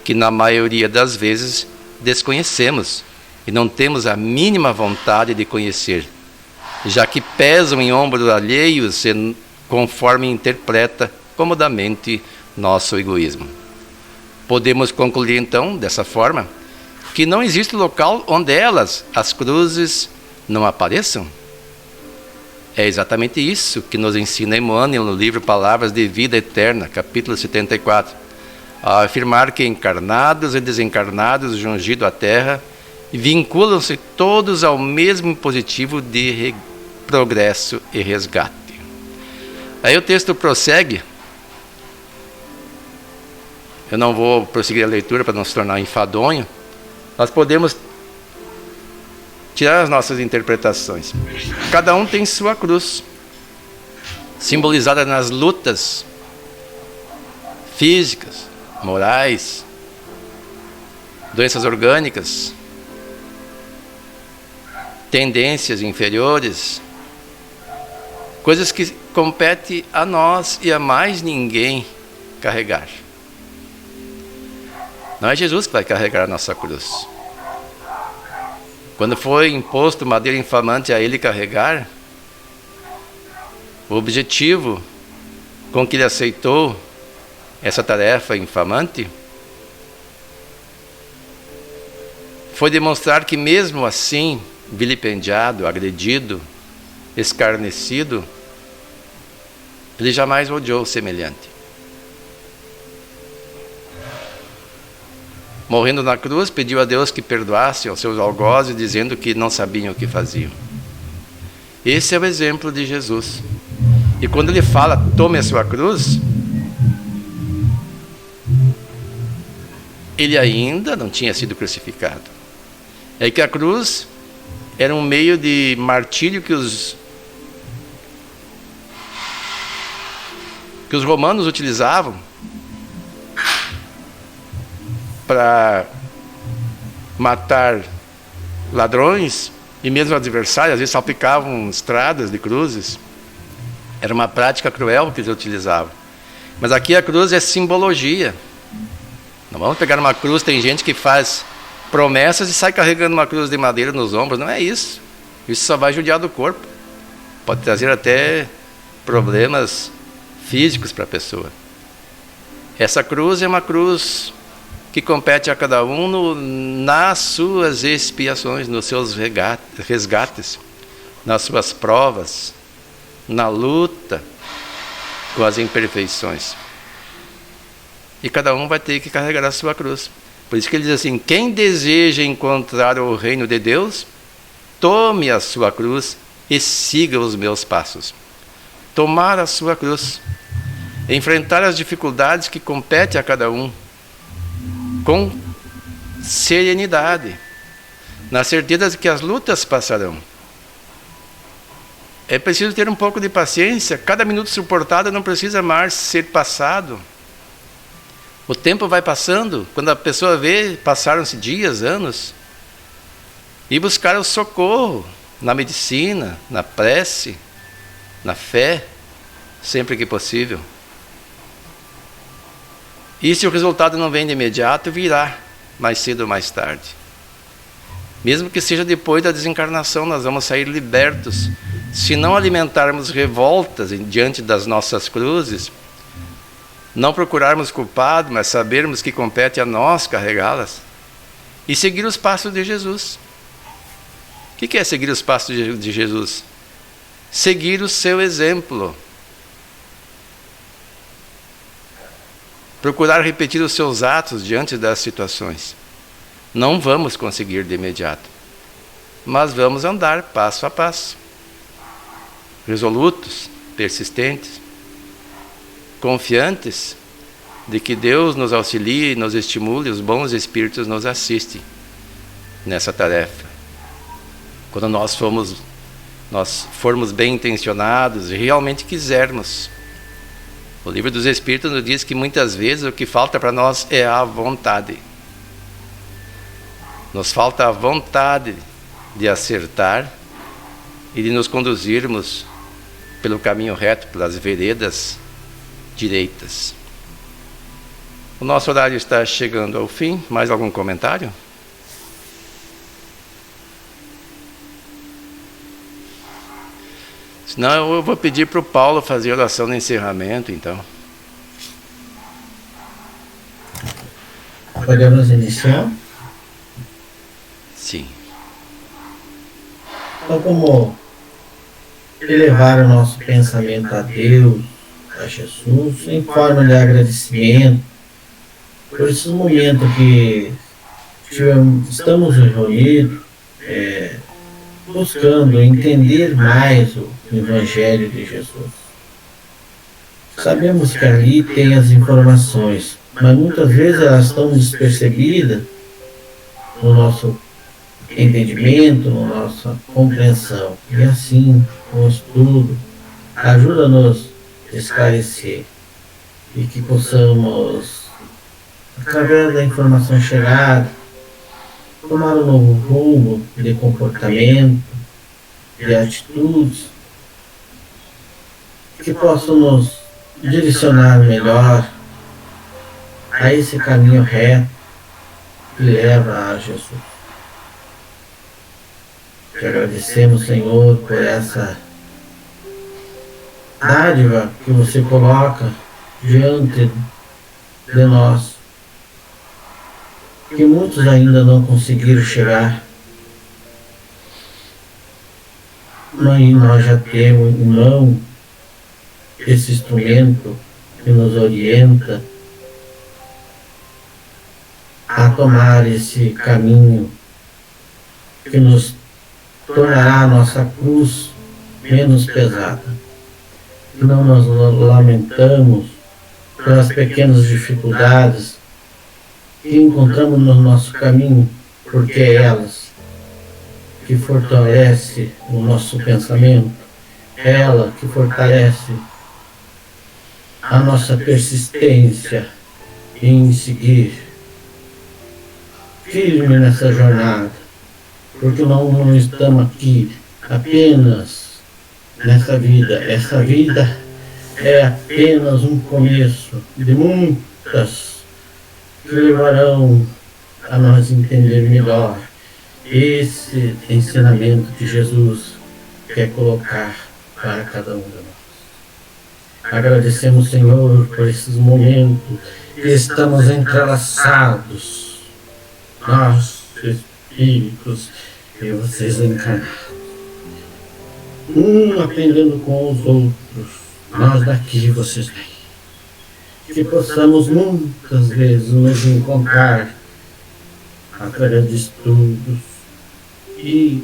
que na maioria das vezes desconhecemos e não temos a mínima vontade de conhecer, já que pesam em ombros alheios conforme interpreta comodamente nosso egoísmo. Podemos concluir então, dessa forma, que não existe local onde elas, as cruzes, não apareçam? É exatamente isso que nos ensina Emmanuel no livro Palavras de Vida Eterna, capítulo 74, ao afirmar que encarnados e desencarnados jungido à Terra vinculam-se todos ao mesmo positivo de progresso e resgate. Aí o texto prossegue. Eu não vou prosseguir a leitura para não se tornar enfadonho. Nós podemos tirar as nossas interpretações. Cada um tem sua cruz, simbolizada nas lutas físicas, morais, doenças orgânicas, tendências inferiores, coisas que compete a nós e a mais ninguém carregar. Não é Jesus que vai carregar a nossa cruz. Quando foi imposto madeira infamante a ele carregar, o objetivo com que ele aceitou essa tarefa infamante foi demonstrar que mesmo assim, vilipendiado, agredido, escarnecido, ele jamais odiou o semelhante. Morrendo na cruz, pediu a Deus que perdoasse aos seus algozes, dizendo que não sabiam o que faziam. Esse é o exemplo de Jesus. E quando ele fala, tome a sua cruz, ele ainda não tinha sido crucificado. É que a cruz era um meio de martírio que os romanos utilizavam para matar ladrões e mesmo adversários. Às vezes salpicavam estradas de cruzes. Era uma prática cruel que eles utilizavam. Mas aqui a cruz é simbologia. Não vamos pegar uma cruz, tem gente que faz promessas e sai carregando uma cruz de madeira nos ombros. Não é isso. Isso só vai judiar do corpo. Pode trazer até problemas físicos para a pessoa. Essa cruz é uma cruz que compete a cada um nas suas expiações, nos seus resgates, nas suas provas, na luta com as imperfeições. E cada um vai ter que carregar a sua cruz. Por isso que ele diz assim: quem deseja encontrar o reino de Deus, tome a sua cruz e siga os meus passos. Tomar a sua cruz, enfrentar as dificuldades que compete a cada um, com serenidade, na certeza de que as lutas passarão. É preciso ter um pouco de paciência. Cada minuto suportado não precisa mais ser passado. O tempo vai passando. Quando a pessoa vê, passaram-se dias, anos. E buscar o socorro na medicina, na prece, na fé, sempre que possível. E se o resultado não vem de imediato, virá mais cedo ou mais tarde. Mesmo que seja depois da desencarnação, nós vamos sair libertos. Se não alimentarmos revoltas diante das nossas cruzes, não procurarmos culpado, mas sabermos que compete a nós carregá-las, e seguir os passos de Jesus. O que é seguir os passos de Jesus? Seguir o seu exemplo. Procurar repetir os seus atos diante das situações. Não vamos conseguir de imediato, mas vamos andar passo a passo, resolutos, persistentes, confiantes de que Deus nos auxilie, nos estimule, os bons espíritos nos assistem nessa tarefa. Quando nós formos bem intencionados e realmente quisermos. O livro dos Espíritos nos diz que muitas vezes o que falta para nós é a vontade. Nos falta a vontade de acertar e de nos conduzirmos pelo caminho reto, pelas veredas direitas. O nosso horário está chegando ao fim. Mais algum comentário? Senão eu vou pedir para o Paulo fazer a oração de encerramento, então. Podemos iniciar? Sim. Então, como elevar o nosso pensamento a Deus, a Jesus, em forma de agradecimento por esse momento que estamos reunidos, buscando entender mais o Evangelho de Jesus. Sabemos que ali tem as informações, mas muitas vezes elas estão despercebidas no nosso entendimento, na nossa compreensão. E assim, com o estudo, ajuda-nos a esclarecer e que possamos, através da informação chegada, tomar um novo rumo de comportamento, de atitudes, que possam nos direcionar melhor a esse caminho reto que leva a Jesus. Te agradecemos, Senhor, por essa dádiva que você coloca diante de nós, que muitos ainda não conseguiram chegar, mas nós já temos em mão esse instrumento que nos orienta a tomar esse caminho que nos tornará a nossa cruz menos pesada. E não nos lamentamos pelas pequenas dificuldades que encontramos no nosso caminho, porque é elas que fortalece o nosso pensamento, ela que fortalece a nossa persistência em seguir firme nessa jornada, porque não estamos aqui apenas nessa vida. Essa vida é apenas um começo de muitas que levarão a nós entender melhor esse ensinamento que Jesus quer colocar para cada um de nós. Agradecemos, Senhor, por esses momentos que estamos entrelaçados, nós, espíritos, e vocês encarnados, aprendendo com os outros, nós daqui, vocês daí. Que possamos muitas vezes nos encontrar através de estudos e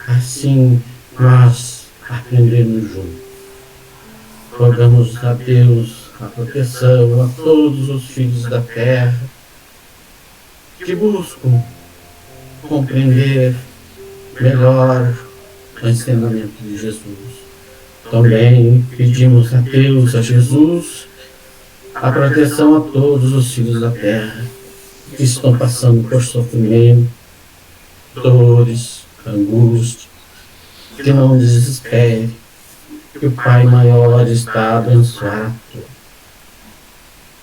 assim nós aprendemos juntos. Rogamos a Deus a proteção a todos os filhos da terra que buscam compreender melhor o ensinamento de Jesus. Também pedimos a Deus, a Jesus, a proteção a todos os filhos da terra que estão passando por sofrimento, dores, angústia, que não desespere, que o Pai maior está abençoado.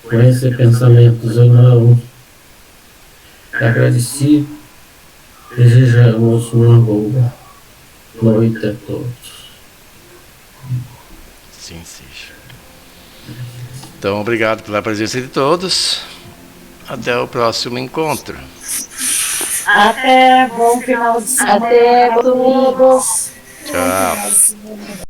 Com esse pensamento, irmãos, agradecido, desejamos uma boa noite a todos. Sim, seja. Então, obrigado pela presença de todos. Até o próximo encontro. Até bom final de semana. Até domingo. Tchau.